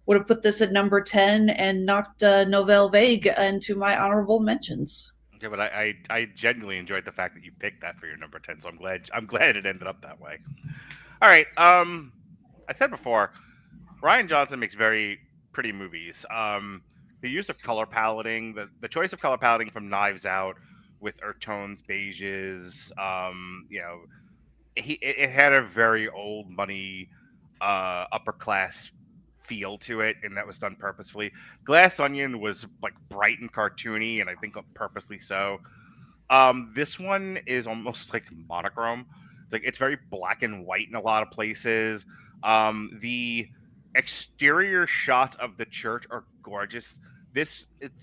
[SPEAKER 4] would have put this at number 10 and knocked Nouvelle Vague into my honorable mentions.
[SPEAKER 1] Okay, but I genuinely enjoyed the fact that you picked that for your number 10, so I'm glad it ended up that way. All right, I said before, Rian Johnson makes very pretty movies. The use of color paletting, the choice of color paletting from Knives Out with earth tones, beiges, it had a very old money, upper class feel to it, and that was done purposefully. Glass Onion was like bright and cartoony, and I think purposely so. This one is almost like monochrome. Like it's very black and white in a lot of places. The exterior shots of the church are gorgeous. This it's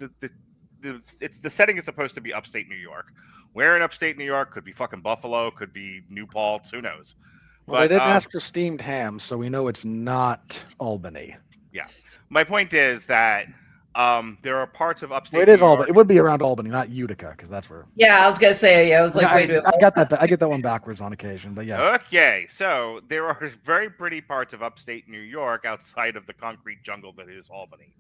[SPEAKER 1] the setting is supposed to be upstate New York. Where in upstate New York? Could be fucking Buffalo, could be New Paltz, who knows?
[SPEAKER 3] Well, they didn't ask for steamed ham, so we know it's not Albany.
[SPEAKER 1] Yeah. My point is that there are parts of upstate.
[SPEAKER 3] Well, it is Albany. It would be around Albany, not Utica, because that's where.
[SPEAKER 4] Yeah, I was gonna say. Yeah, I was like, wait a minute.
[SPEAKER 3] I got that. I get that one backwards on occasion, but yeah.
[SPEAKER 1] Okay, so there are very pretty parts of upstate New York outside of the concrete jungle that is Albany.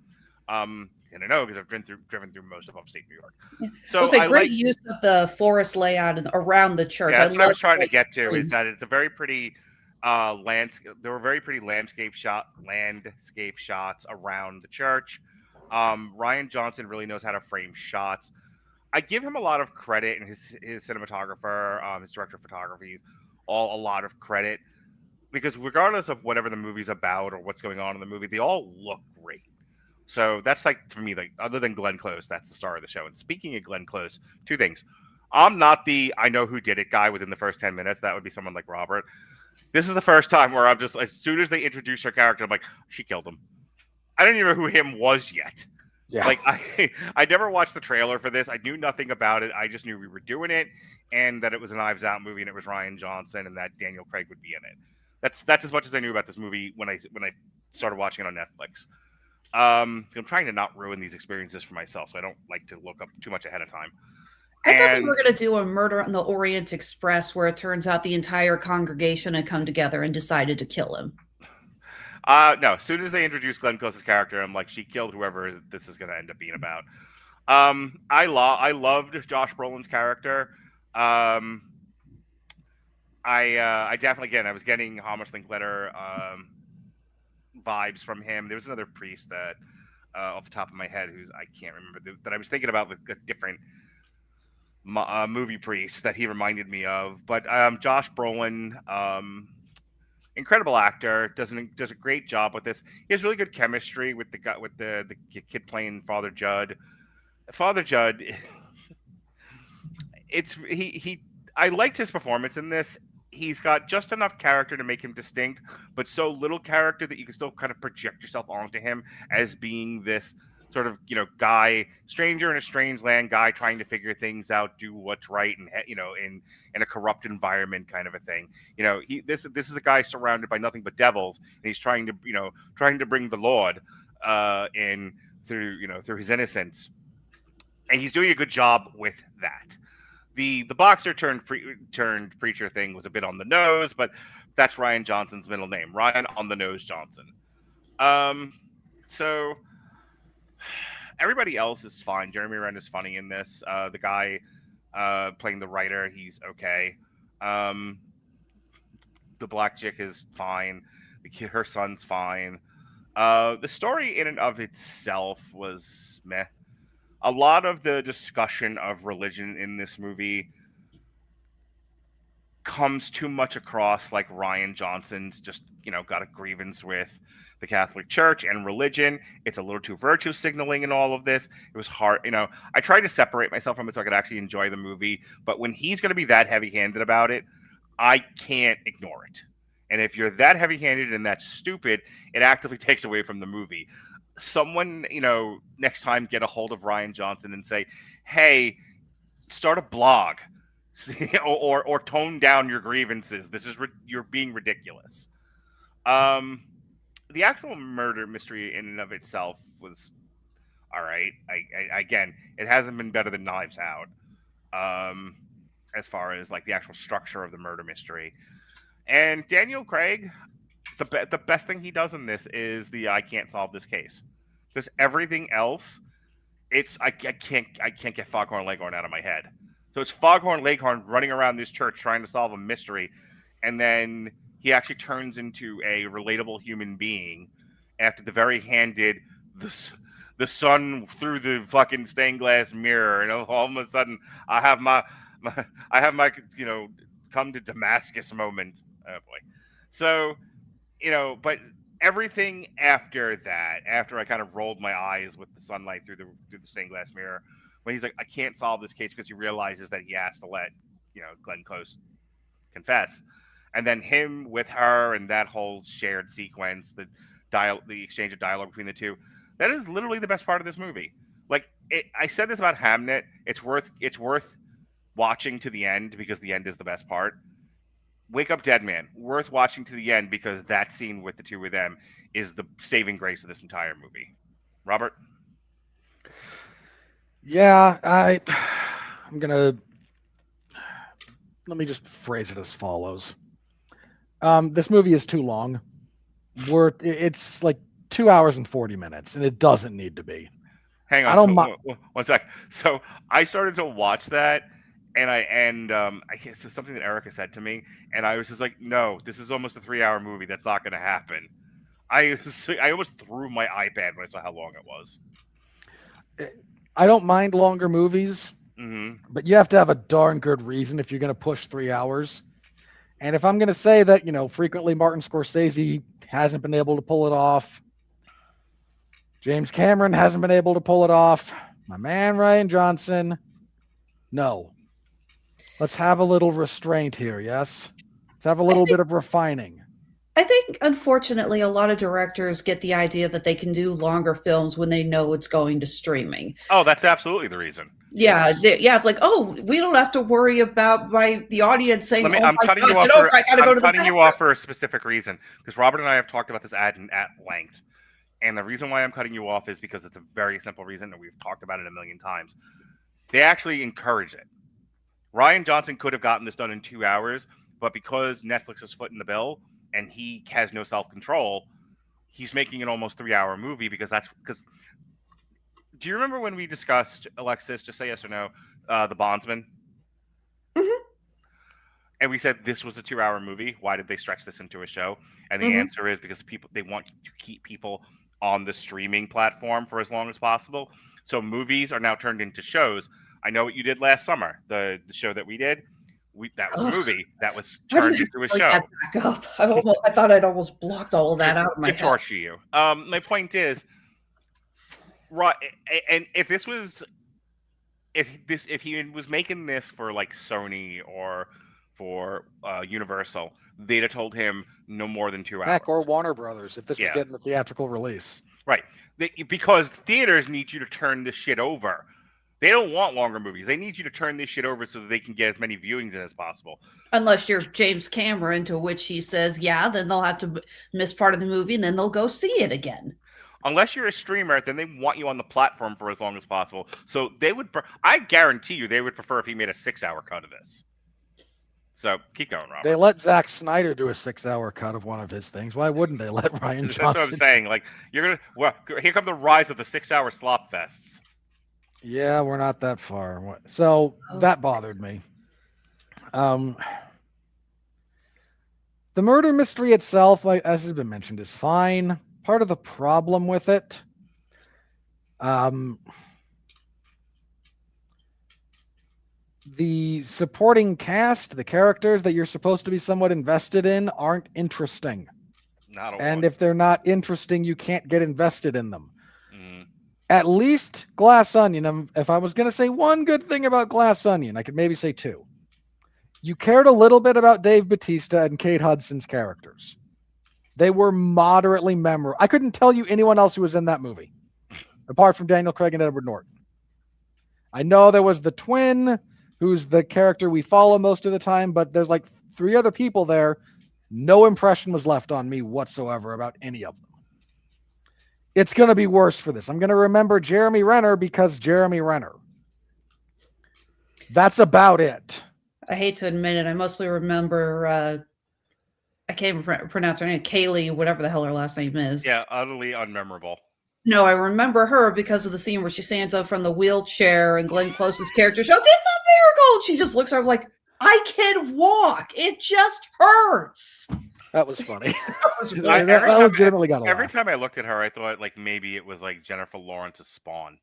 [SPEAKER 1] And I know because I've driven through most of upstate New York.
[SPEAKER 4] Yeah.
[SPEAKER 1] So
[SPEAKER 4] it was a great use of the forest layout around the church.
[SPEAKER 1] Yeah, that's what I was trying to get to. Is that it's a very pretty landscape. There were very pretty landscape shots around the church. Rian Johnson really knows how to frame shots. I give him a lot of credit, and his cinematographer, his director of photography, all a lot of credit, because regardless of whatever the movie's about or what's going on in the movie, they all look great. So that's like, for me, like other than Glenn Close, that's the star of the show. And speaking of Glenn Close, two things. I'm not the I know who did it guy within the first 10 minutes. That would be someone like Robert. This is the first time where I'm just, as soon as they introduce her character, I'm like, she killed him. I didn't even know who him was yet.
[SPEAKER 3] Yeah.
[SPEAKER 1] Like I never watched the trailer for this. I knew nothing about it. I just knew we were doing it and that it was a Knives Out movie and it was Rian Johnson and that Daniel Craig would be in it. That's as much as I knew about this movie when I started watching it on Netflix. I'm trying to not ruin these experiences for myself, so I don't like to look up too much ahead of time.
[SPEAKER 4] I thought they were going to do a Murder on the Orient Express where it turns out the entire congregation had come together and decided to kill him.
[SPEAKER 1] No, as soon as they introduced Glenn Close's character, I'm like, she killed whoever this is going to end up being about. I loved Josh Brolin's character. I definitely, again, I was getting Hamish Linklater vibes from him. There was another priest that, off the top of my head, who's I can't remember, that I was thinking about the different movie priest that he reminded me of. But Josh Brolin, incredible actor, does a great job with this. He has really good chemistry with the kid playing Father Judd. Father Judd, I liked his performance in this. He's got just enough character to make him distinct, but so little character that you can still kind of project yourself onto him as being this sort of, guy, stranger in a strange land, guy trying to figure things out, do what's right, and in a corrupt environment, kind of a thing. This is a guy surrounded by nothing but devils, and he's trying to bring the Lord in through his innocence, and he's doing a good job with that. The boxer turned preacher thing was a bit on the nose, but that's Rian Johnson's middle name, Rian on the Nose Johnson. So everybody else is fine. Jeremy Renner is funny in this. The guy playing the writer, he's okay. The black chick is fine. Her son's fine. The story in and of itself was meh. A lot of the discussion of religion in this movie comes too much across like Rian Johnson's just, got a grievance with the Catholic Church and religion. It's a little too virtue signaling in all of this. It was hard. I tried to separate myself from it so I could actually enjoy the movie. But when he's going to be that heavy-handed about it, I can't ignore it. And if you're that heavy-handed and that stupid, it actively takes away from the movie. Someone, next time get a hold of Rian Johnson and say, hey, start a blog or tone down your grievances. You're being ridiculous. The actual murder mystery in and of itself was All right. Again, it hasn't been better than Knives Out. As far as like the actual structure of the murder mystery. And Daniel Craig, the best thing he does in this is the I can't solve this case. Because everything else, I can't get Foghorn Leghorn out of my head. So it's Foghorn Leghorn running around this church trying to solve a mystery, and then he actually turns into a relatable human being after the very handed the sun through the fucking stained glass mirror, and all of a sudden I have my come to Damascus moment. Oh boy. So, but everything after that, after I kind of rolled my eyes with the sunlight through the stained glass mirror, when he's like, I can't solve this case, because he realizes that he has to let, Glenn Close confess. And then him with her and that whole shared sequence, the exchange of dialogue between the two, that is literally the best part of this movie. Like, I said this about Hamnet, it's worth watching to the end, because the end is the best part. Wake Up Dead Man, worth watching to the end, because that scene with the two of them is the saving grace of this entire movie. Robert?
[SPEAKER 3] Yeah, I'm gonna, let me just phrase it as follows. This movie is too long. It's like 2 hours and 40 minutes, and it doesn't need to be.
[SPEAKER 1] Hang on, one sec. So I started to watch that, and I guess it's something that Erica said to me, and I was just like, no, this is almost a 3-hour movie. That's not going to happen. I almost threw my iPad when I saw how long it was.
[SPEAKER 3] I don't mind longer movies, but you have to have a darn good reason if you're going to push 3 hours. And if I'm going to say that, frequently Martin Scorsese hasn't been able to pull it off, James Cameron hasn't been able to pull it off, my man Rian Johnson, no. Let's have a little restraint here, yes? Let's have a little bit of refining.
[SPEAKER 4] I think, unfortunately, a lot of directors get the idea that they can do longer films when they know it's going to streaming.
[SPEAKER 1] Oh, that's absolutely the reason.
[SPEAKER 4] Yeah, it's like, oh, we don't have to worry about the audience saying,
[SPEAKER 1] I'm cutting you off for a specific reason, because Robert and I have talked about this ad at length. And the reason why I'm cutting you off is because it's a very simple reason, and we've talked about it a million times. They actually encourage it. Rian Johnson could have gotten this done in 2 hours, but because Netflix is footing the bill and he has no self-control, he's making an almost 3-hour movie, because do you remember when we discussed, Alexis, just say yes or no, The Bondsman?
[SPEAKER 4] Mm-hmm.
[SPEAKER 1] And we said this was a 2-hour movie. Why did they stretch this into a show? And the answer is because they want to keep people on the streaming platform for as long as possible. So movies are now turned into shows. I know what you did last summer. The show that we did, that was a movie that was turned into a show.
[SPEAKER 4] Back up. I thought I'd almost blocked all of that out of my head. To
[SPEAKER 1] torture you. My point is, right? And if he was making this for like Sony or for Universal, they'd have told him no more than 2 hours.
[SPEAKER 3] Heck, or Warner Brothers, if this was getting the theatrical release.
[SPEAKER 1] Right. Because theaters need you to turn this shit over. They don't want longer movies. They need you to turn this shit over so that they can get as many viewings in as possible.
[SPEAKER 4] Unless you're James Cameron, to which he says, then they'll have to miss part of the movie and then they'll go see it again.
[SPEAKER 1] Unless you're a streamer, then they want you on the platform for as long as possible. So they would, I guarantee you, they would prefer if he made a 6-hour cut of this. So keep going, Robert.
[SPEAKER 3] They let Zack Snyder do a 6-hour cut of one of his things. Why wouldn't they let Rian Johnson?
[SPEAKER 1] That's what I'm saying. Like, here come the rise of the 6-hour slop fests.
[SPEAKER 3] Yeah, we're not that far. So that bothered me. The murder mystery itself, like as has been mentioned, is fine. Part of the problem with it, the supporting cast, the characters that you're supposed to be somewhat invested in, aren't interesting. And if they're not interesting, you can't get invested in them. At least Glass Onion, if I was going to say one good thing about Glass Onion, I could maybe say two. You cared a little bit about Dave Bautista and Kate Hudson's characters. They were moderately memorable. I couldn't tell you anyone else who was in that movie, apart from Daniel Craig and Edward Norton. I know there was the twin, who's the character we follow most of the time, but there's like 3 other people there. No impression was left on me whatsoever about any of them. it's going to be worse for this. I'm going to remember Jeremy Renner because Jeremy Renner. That's about it.
[SPEAKER 4] I hate to admit it. I mostly remember, I can't even pronounce her name, Cailee, whatever the hell her last name is.
[SPEAKER 1] Yeah, utterly unmemorable.
[SPEAKER 4] No, I remember her because of the scene where she stands up from the wheelchair and Glenn Close's character shouts, "It's a miracle!" She just looks at her like, I can walk. It just hurts.
[SPEAKER 3] That was funny.
[SPEAKER 1] I
[SPEAKER 3] legitimately got a
[SPEAKER 1] every
[SPEAKER 3] laugh.
[SPEAKER 1] time I looked at her, I thought like maybe it was like Jennifer Lawrence's Spawn.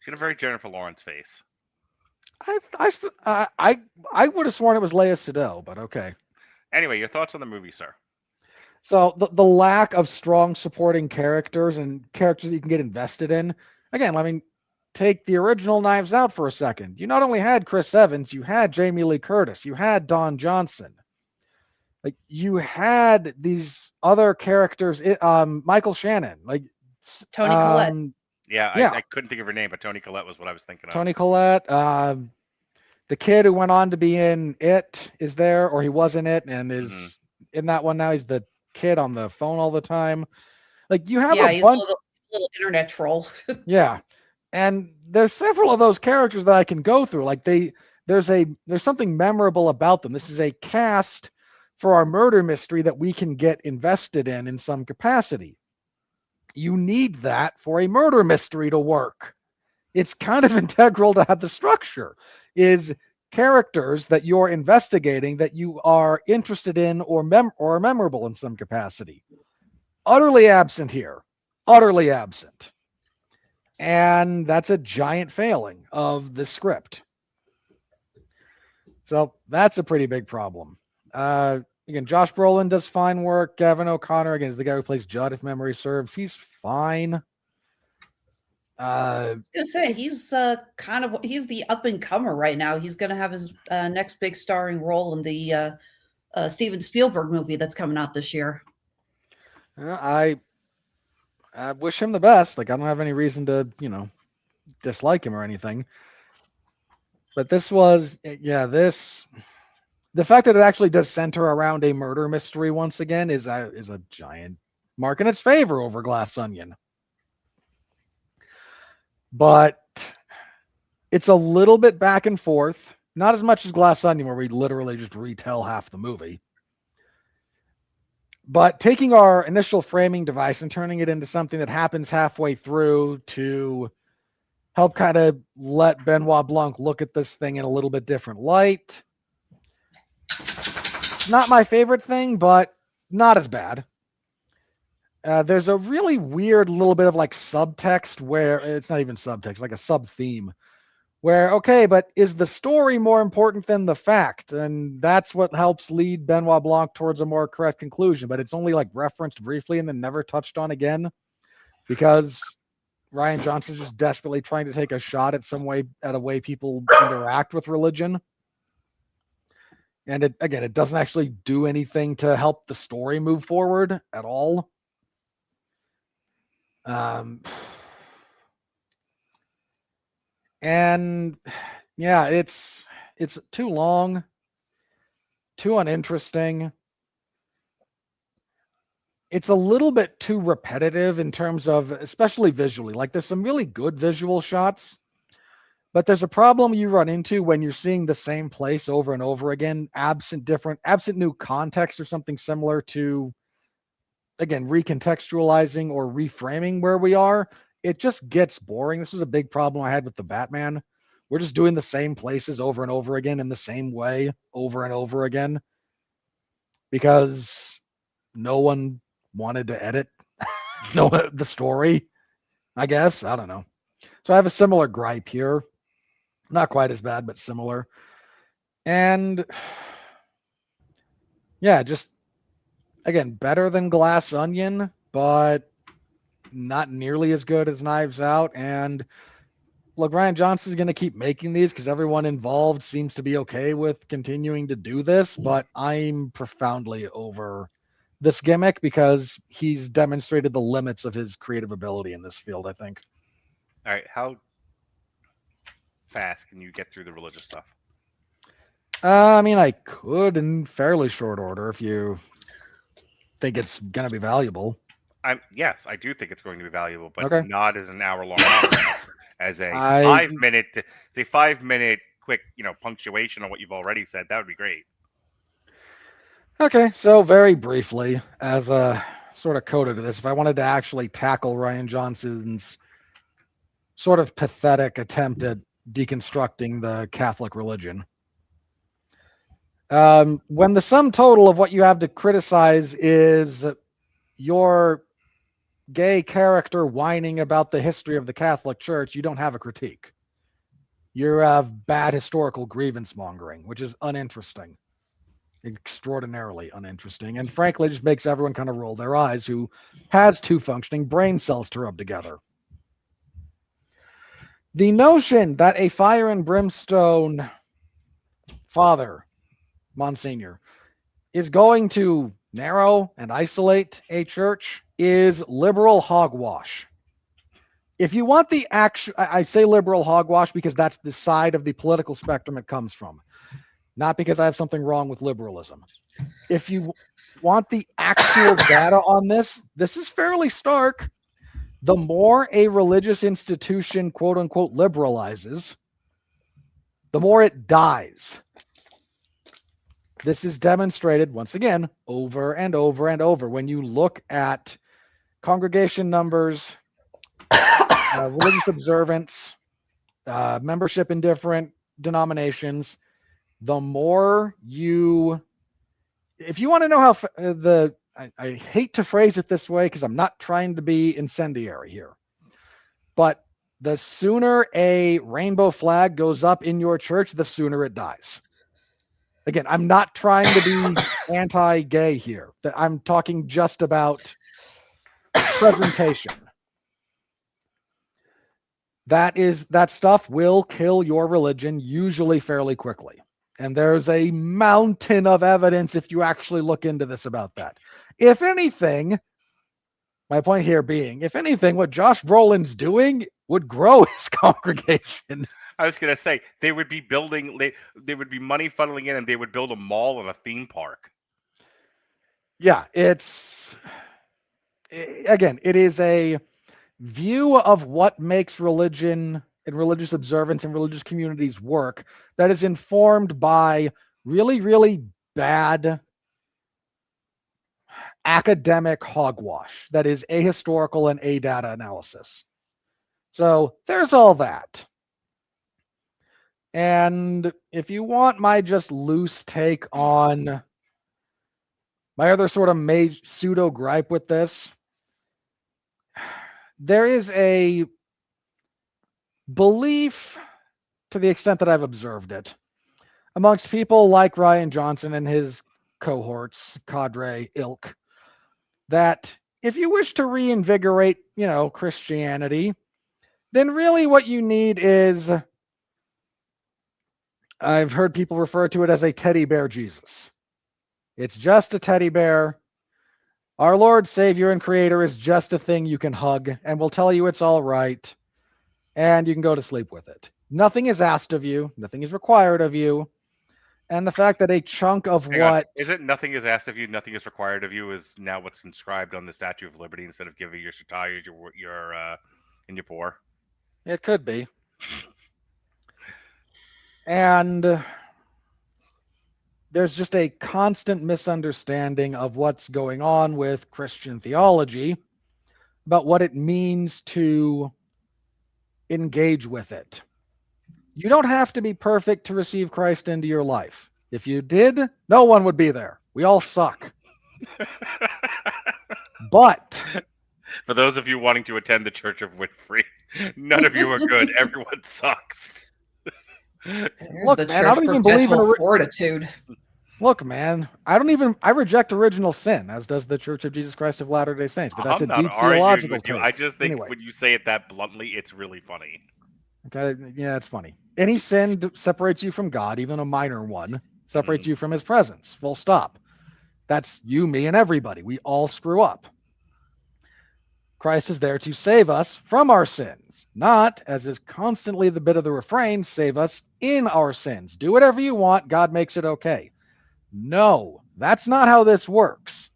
[SPEAKER 1] She had a very Jennifer Lawrence face.
[SPEAKER 3] I would have sworn it was Leia Sado, but okay.
[SPEAKER 1] Anyway, your thoughts on the movie, sir?
[SPEAKER 3] So the lack of strong supporting characters and characters that you can get invested in. Again, I mean, take the original Knives Out for a second. You not only had Chris Evans, you had Jamie Lee Curtis, you had Don Johnson. Like you had these other characters, Michael Shannon, like
[SPEAKER 4] Toni Collette.
[SPEAKER 1] Yeah. I couldn't think of her name, but Toni Collette was what I was thinking of.
[SPEAKER 3] Toni Collette. The kid who went on to be in It is there, or he was in It, and is in that one now. He's the kid on the phone all the time. Like you have
[SPEAKER 4] he's a little internet troll.
[SPEAKER 3] Yeah, and there's several of those characters that I can go through. Like there's something memorable about them. This is a cast for our murder mystery that we can get invested in some capacity. You need that for a murder mystery to work. It's kind of integral to have the structure, is characters that you're investigating that you are interested in or memorable in some capacity. Utterly absent here. Utterly absent. And that's a giant failing of the script. So that's a pretty big problem. Again, Josh Brolin does fine work. Gavin O'Connor, again, is the guy who plays Judd, if memory serves. He's fine.
[SPEAKER 4] I was gonna say he's he's the up and comer right now. He's gonna have his next big starring role in the Steven Spielberg movie that's coming out this year.
[SPEAKER 3] I wish him the best. Like I don't have any reason to, dislike him or anything. But the fact that it actually does center around a murder mystery once again is a giant mark in its favor over Glass Onion. But it's a little bit back and forth, not as much as Glass Onion, where we literally just retell half the movie. But taking our initial framing device and turning it into something that happens halfway through to help kind of let Benoit Blanc look at this thing in a little bit different light. Not my favorite thing, but not as bad. There's a really weird little bit of like subtext where it's not even subtext, like a sub theme where, okay, but is the story more important than the fact? And that's what helps lead Benoit Blanc towards a more correct conclusion, but it's only like referenced briefly and then never touched on again because Rian Johnson's just desperately trying to take a shot at a way people interact with religion. And it doesn't actually do anything to help the story move forward at all. And yeah, it's too long, too uninteresting. It's a little bit too repetitive in terms of, especially visually. Like there's some really good visual shots, but there's a problem you run into when you're seeing the same place over and over again, absent new context or something similar to, again, recontextualizing or reframing where we are. It just gets boring. This is a big problem I had with the Batman. We're just doing the same places over and over again in the same way over and over again because no one wanted to edit the story, I guess. I don't know. So I have a similar gripe here. Not quite as bad, but similar. And yeah, just again, better than Glass Onion, but not nearly as good as Knives Out. And look, Rian Johnson's going to keep making these because everyone involved seems to be okay with continuing to do this, but I'm profoundly over this gimmick because he's demonstrated the limits of his creative ability in this field, I think.
[SPEAKER 1] All right, how fast can you get through the religious stuff?
[SPEAKER 3] I mean, I could in fairly short order if you think it's going to be valuable.
[SPEAKER 1] Yes, I do think it's going to be valuable, but
[SPEAKER 3] Okay.
[SPEAKER 1] not as an hour-long podcast, as a
[SPEAKER 3] I
[SPEAKER 1] 5-minute. It's a 5-minute quick, punctuation on what you've already said. That would be great.
[SPEAKER 3] Okay, so very briefly, as a sort of coda to this, if I wanted to actually tackle Rian Johnson's sort of pathetic attempt at deconstructing the Catholic religion, when the sum total of what you have to criticize is your gay character whining about the history of the Catholic Church, you don't have a critique. You have bad historical grievance mongering, which is uninteresting. Extraordinarily uninteresting, and frankly just makes everyone kind of roll their eyes who has two functioning brain cells to rub together. The notion that a fire and brimstone father, Monsignor, is going to narrow and isolate a church is liberal hogwash. If you want the actual, I say liberal hogwash because that's the side of the political spectrum it comes from. Not because I have something wrong with liberalism. If you want the actual data on this is fairly stark. The more a religious institution, quote unquote, liberalizes, the more it dies. This is demonstrated, once again, over and over and over. When you look at congregation numbers, religious observance, membership in different denominations, the more if you want to know how I hate to phrase it this way because I'm not trying to be incendiary here, but the sooner a rainbow flag goes up in your church, the sooner it dies. Again, I'm not trying to be anti-gay here. I'm talking just about presentation. That stuff will kill your religion usually fairly quickly. And there's a mountain of evidence if you actually look into this about that. If anything, my point here being, if anything, what Josh Brolin's doing would grow his congregation.
[SPEAKER 1] I was going to say, they would be building, they would be money funneling in and they would build a mall and a theme park.
[SPEAKER 3] Yeah, it is a view of what makes religion and religious observance and religious communities work that is informed by really, really bad academic hogwash that is ahistorical and data analysis. So there's all that. And if you want my just loose take on my other sort of pseudo gripe with this, there is a belief, to the extent that I've observed it, amongst people like Rian Johnson and his cohorts, cadre, ilk, that if you wish to reinvigorate, Christianity, then really what you need is, I've heard people refer to it as a teddy bear Jesus. It's just a teddy bear. Our Lord, Savior, and Creator is just a thing you can hug, and will tell you it's all right, and you can go to sleep with it. Nothing is asked of you. Nothing is required of you. And the fact that a chunk of
[SPEAKER 1] Is it nothing is asked of you, nothing is required of you is now what's inscribed on the Statue of Liberty instead of giving your satire, and your poor?
[SPEAKER 3] It could be. And there's just a constant misunderstanding of what's going on with Christian theology about what it means to engage with it. You don't have to be perfect to receive Christ into your life. If you did, no one would be there. We all suck. But
[SPEAKER 1] for those of you wanting to attend the Church of Winfrey, none of you are good. Everyone sucks.
[SPEAKER 3] Look, man, I don't even believe in
[SPEAKER 4] fortitude.
[SPEAKER 3] Look, man, I reject original sin, as does the Church of Jesus Christ of Latter-day Saints. But that's a deep theological take.
[SPEAKER 1] I just think when you say it that bluntly, it's really funny.
[SPEAKER 3] Okay, yeah, it's funny. Any sin separates you from God, even a minor one, separates you from his presence. Full stop. That's you, me, and everybody. We all screw up. Christ is there to save us from our sins, not, as is constantly the bit of the refrain, save us in our sins. Do whatever you want. God makes it okay. No, that's not how this works.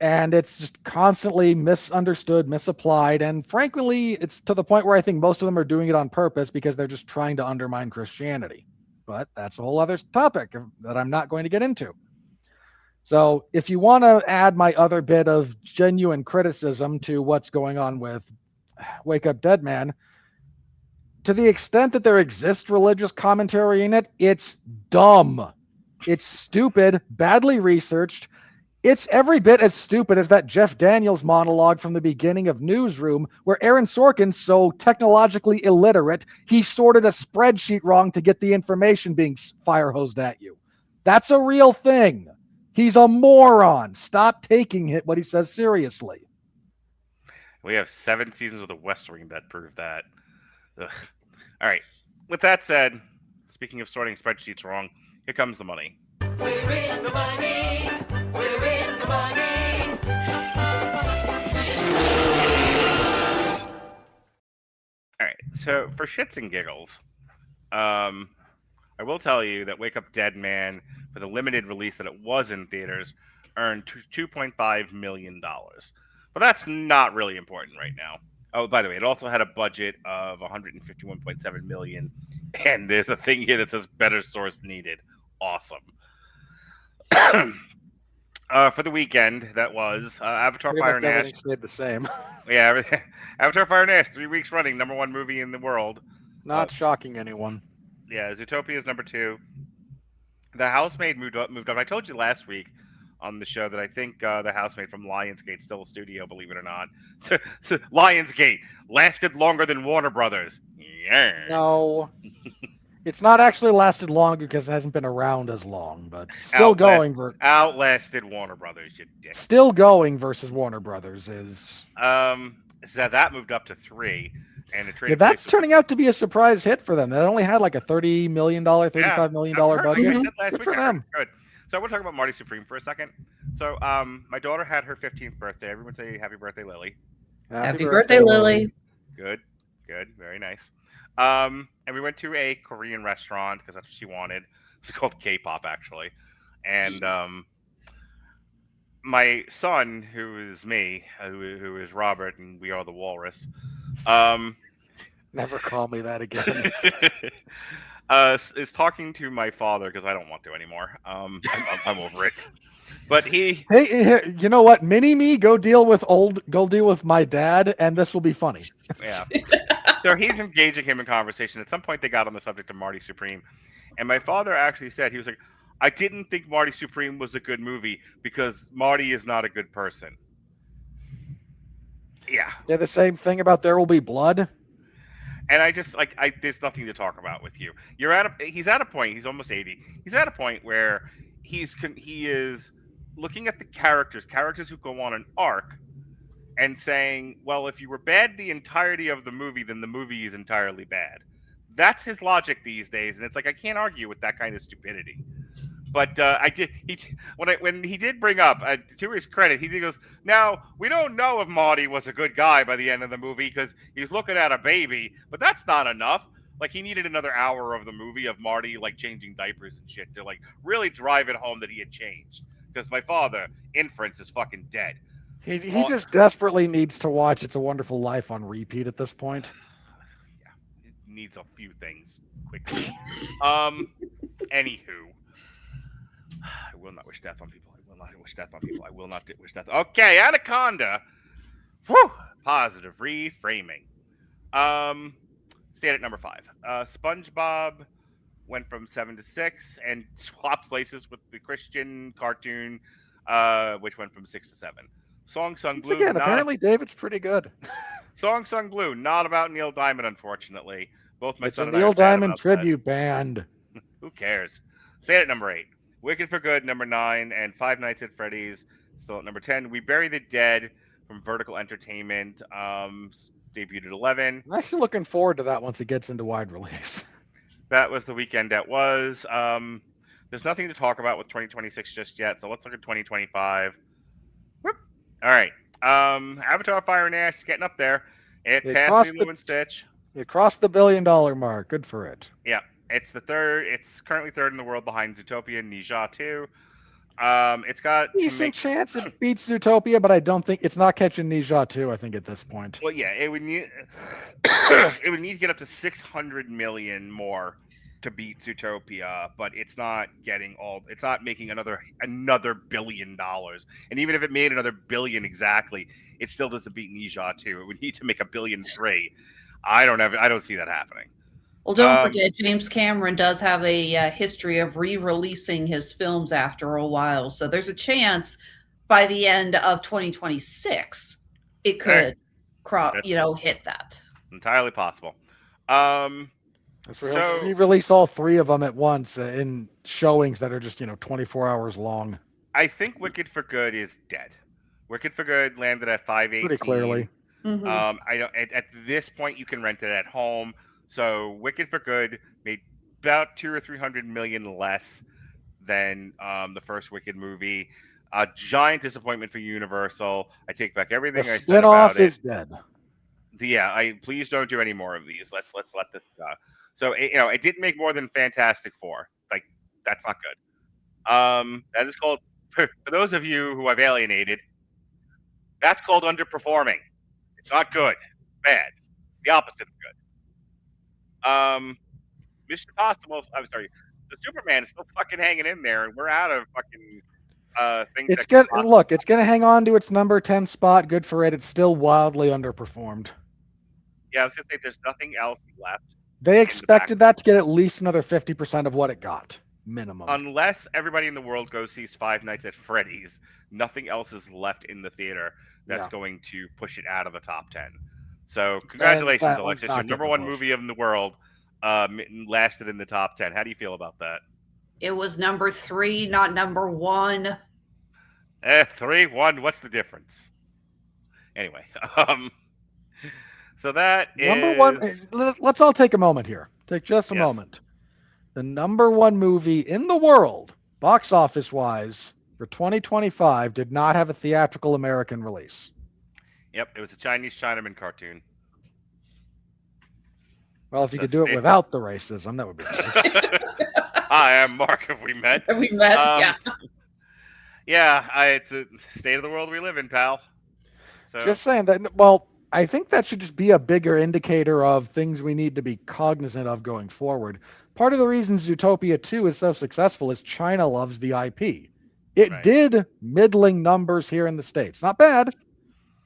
[SPEAKER 3] and it's just constantly misunderstood, misapplied, and frankly, it's to the point where I think most of them are doing it on purpose because they're just trying to undermine Christianity. But that's a whole other topic that I'm not going to get into. So if you want to add my other bit of genuine criticism to what's going on with Wake Up Dead Man, to the extent that there exists religious commentary in it, it's dumb. It's stupid, badly researched. It's every bit as stupid as that Jeff Daniels monologue from the beginning of Newsroom, where Aaron Sorkin's so technologically illiterate, he sorted a spreadsheet wrong to get the information being fire hosed at you. That's a real thing. He's a moron. Stop taking what he says seriously.
[SPEAKER 1] We have 7 seasons of The West Wing that prove that. Ugh. All right. With that said, speaking of sorting spreadsheets wrong, here comes the money.
[SPEAKER 5] We're in the money. We're in the money.
[SPEAKER 1] All right. So for shits and giggles, I will tell you that Wake Up Dead Man, for the limited release that it was in theaters, earned $2.5 million. But that's not really important right now. Oh, by the way, it also had a budget of $151.7 million, and there's a thing here that says better source needed. Awesome. For the weekend, that was Avatar: Fire and Ash.
[SPEAKER 3] Everything stayed the same.
[SPEAKER 1] Yeah, Avatar: Fire and Ash, 3 weeks running, #1 movie in the world.
[SPEAKER 3] Not shocking anyone.
[SPEAKER 1] Yeah, Zootopia is #2. The Housemaid moved up. I told you last week on the show that I think the Housemaid from Lionsgate still a studio, believe it or not. So Lionsgate lasted longer than Warner Brothers. Yeah.
[SPEAKER 3] No. It's not actually lasted longer because it hasn't been around as long, but still going.
[SPEAKER 1] Outlasted Warner Brothers, you dick.
[SPEAKER 3] Still going versus Warner Brothers is.
[SPEAKER 1] So that moved up to 3. And
[SPEAKER 3] that's turning out to be a surprise hit for them. They only had like a $30 million, $35 million budget. Good for them.
[SPEAKER 1] Good. So I want to talk about Marty Supreme for a second. So my daughter had her 15th birthday. Everyone say happy birthday, Lily.
[SPEAKER 4] Happy birthday, Lily.
[SPEAKER 1] Good. Very nice. And we went to a Korean restaurant because that's what she wanted. It's called K-pop, actually. And my son, who is me, who is Robert, and we are the Walrus.
[SPEAKER 3] Never call me that again.
[SPEAKER 1] Is talking to my father because I don't want to anymore. I'm over it. But hey,
[SPEAKER 3] you know what? Mini me, go deal with my dad, and this will be funny.
[SPEAKER 1] Yeah. So he's engaging him in conversation. At some point, they got on the subject of Marty Supreme, and my father actually said, he was like, "I didn't think Marty Supreme was a good movie because Marty is not a good person." Yeah.
[SPEAKER 3] They're the same thing about There Will Be Blood.
[SPEAKER 1] And I just there's nothing to talk about with you. He's at a point. He's almost 80. He's at a point where he is looking at the characters who go on an arc, and saying, "Well, if you were bad the entirety of the movie, then the movie is entirely bad." That's his logic these days, and it's like I can't argue with that kind of stupidity. But when he did bring up, to his credit, he goes, "Now, we don't know if Marty was a good guy by the end of the movie because he's looking at a baby, but that's not enough." Like, he needed another hour of the movie of Marty, like, changing diapers and shit to, like, really drive it home that he had changed. Because my father, inference, is fucking dead.
[SPEAKER 3] He just desperately needs to watch It's a Wonderful Life on repeat at this point.
[SPEAKER 1] Yeah, it needs a few things quickly. Anywho. I will not wish death on people. I will not wish death on people. I will not wish death. Okay, Anaconda. Whew. Positive reframing. Stayed at number 5. SpongeBob went from 7 to 6 and swapped places with the Christian cartoon, which went from 6 to 7. Song Sung Blue.
[SPEAKER 3] Again, apparently David's pretty good.
[SPEAKER 1] Song Sung Blue, not about Neil Diamond, unfortunately. Both my son and I
[SPEAKER 3] Neil
[SPEAKER 1] are sad
[SPEAKER 3] Diamond
[SPEAKER 1] about
[SPEAKER 3] tribute band.
[SPEAKER 1] Who cares? Stayed at number 8. Wicked for Good, number 9, and Five Nights at Freddy's, still at number 10. We Bury the Dead from Vertical Entertainment, debuted at 11.
[SPEAKER 3] I'm actually looking forward to that once it gets into wide release.
[SPEAKER 1] That was the weekend that was. There's nothing to talk about with 2026 just yet, so let's look at 2025. Whoop. All right. Avatar: Fire and Ash is getting up there. It passed Lilo and Stitch.
[SPEAKER 3] It crossed the $1 billion mark. Good for it.
[SPEAKER 1] Yeah. It's the third. It's currently third in the world behind Zootopia and Ninja 2. It's got to
[SPEAKER 3] Decent
[SPEAKER 1] make.
[SPEAKER 3] chance it beats Zootopia, but I don't think it's not catching Nija 2, I think, at this point.
[SPEAKER 1] Well, yeah, it would need it would need to get up to 600 million more to beat Zootopia, but it's not getting all. It's not making another $1 billion, and even if it made another billion exactly, it still doesn't beat Nija 2. It would need to make $1.3 billion. I don't see that happening.
[SPEAKER 4] Well, don't forget, James Cameron does have a history of re-releasing his films after a while. So there's a chance by the end of 2026, it could hit that.
[SPEAKER 1] Entirely possible.
[SPEAKER 3] So re-release all 3 of them at once in showings that are just 24 hours long.
[SPEAKER 1] I think Wicked for Good is dead. Wicked for Good landed at 518.
[SPEAKER 3] Pretty clearly.
[SPEAKER 4] Mhm.
[SPEAKER 1] I don't. At this point, you can rent it at home. So Wicked for Good made about 200 or 300 million less than the first Wicked movie. A giant disappointment for Universal. I take back everything I said about
[SPEAKER 3] Spin-off is
[SPEAKER 1] it.
[SPEAKER 3] dead.
[SPEAKER 1] Please don't do any more of these. Let's let this go. So it didn't make more than Fantastic Four. Like, that's not good. That is called, for those of you who I've alienated, that's called underperforming. It's not good. Bad. The opposite of good. Mission Impossible. I'm sorry. The Superman is still fucking hanging in there, and we're out of fucking things.
[SPEAKER 3] It's good. Look, it's gonna hang on to its number 10 spot. Good for it. It's still wildly underperformed.
[SPEAKER 1] Yeah, I was gonna say there's nothing else left.
[SPEAKER 3] They expected that to get at least another 50% of what it got, minimum.
[SPEAKER 1] Unless everybody in the world goes sees Five Nights at Freddy's, nothing else is left in the theater that's going to push it out of the top 10. So congratulations, Alexis. Your number one movie in the world lasted in the top 10. How do you feel about that?
[SPEAKER 4] It was number 3, not number 1.
[SPEAKER 1] 3, 1. What's the difference? Anyway, so that
[SPEAKER 3] number
[SPEAKER 1] is...
[SPEAKER 3] 1. Let's all take a moment here. Take just a moment. The number 1 movie in the world, box office wise, for 2025 did not have a theatrical American release.
[SPEAKER 1] Yep, it was a Chinese Chinaman cartoon.
[SPEAKER 3] Well, if you could do it without the racism, that would be nice.
[SPEAKER 1] Hi, I'm Mark. Have we met?
[SPEAKER 4] Have we met? Yeah.
[SPEAKER 1] Yeah, it's a state of the world we live in, pal. So.
[SPEAKER 3] Just saying that. Well, I think that should just be a bigger indicator of things we need to be cognizant of going forward. Part of the reason Zootopia 2 is so successful is China loves the IP. It did middling numbers here in the States. Not bad,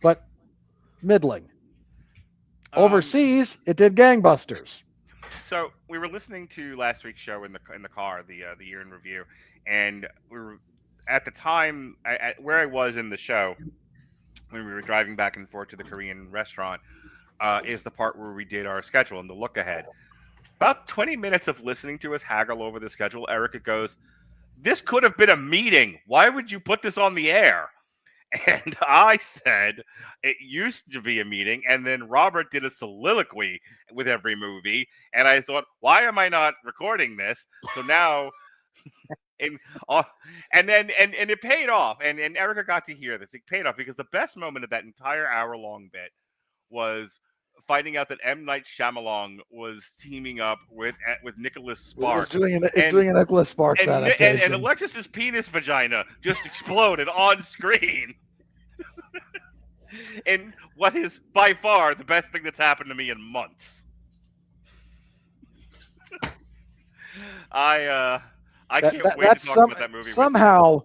[SPEAKER 3] but middling. Overseas, it did gangbusters.
[SPEAKER 1] So we were listening to last week's show in the car, the year in review, and we were at the time where I was in the show when we were driving back and forth to the Korean restaurant is the part where we did our schedule and the look ahead. About 20 minutes of listening to us haggle over the schedule, Erica goes, "This could have been a meeting. Why would you put this on the air?" And I said, it used to be a meeting, and then Robert did a soliloquy with every movie, and I thought, why am I not recording this? So now, and it paid off, and Erica got to hear this. It paid off because the best moment of that entire hour-long bit was finding out that M. Night Shyamalan was teaming up with Nicholas Sparks.
[SPEAKER 3] Doing a Nicholas Sparks adaptation.
[SPEAKER 1] And Alexis's penis vagina just exploded on screen. And what is by far the best thing that's happened to me in months. I can't wait to talk about that movie.
[SPEAKER 3] Somehow,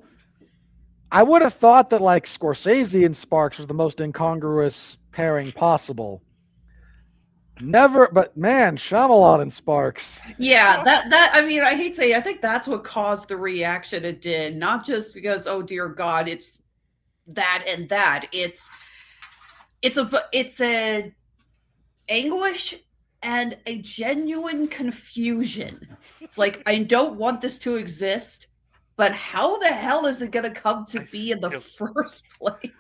[SPEAKER 3] I would have thought that like Scorsese and Sparks was the most incongruous pairing possible. Never, but man, Shyamalan and Sparks.
[SPEAKER 4] Yeah, that I mean, I hate to say, I think that's what caused the reaction it did. Not just because, oh dear God, it's that and that. It's a anguish and a genuine confusion. It's like, I don't want this to exist, but how the hell is it going to come to be in the first place?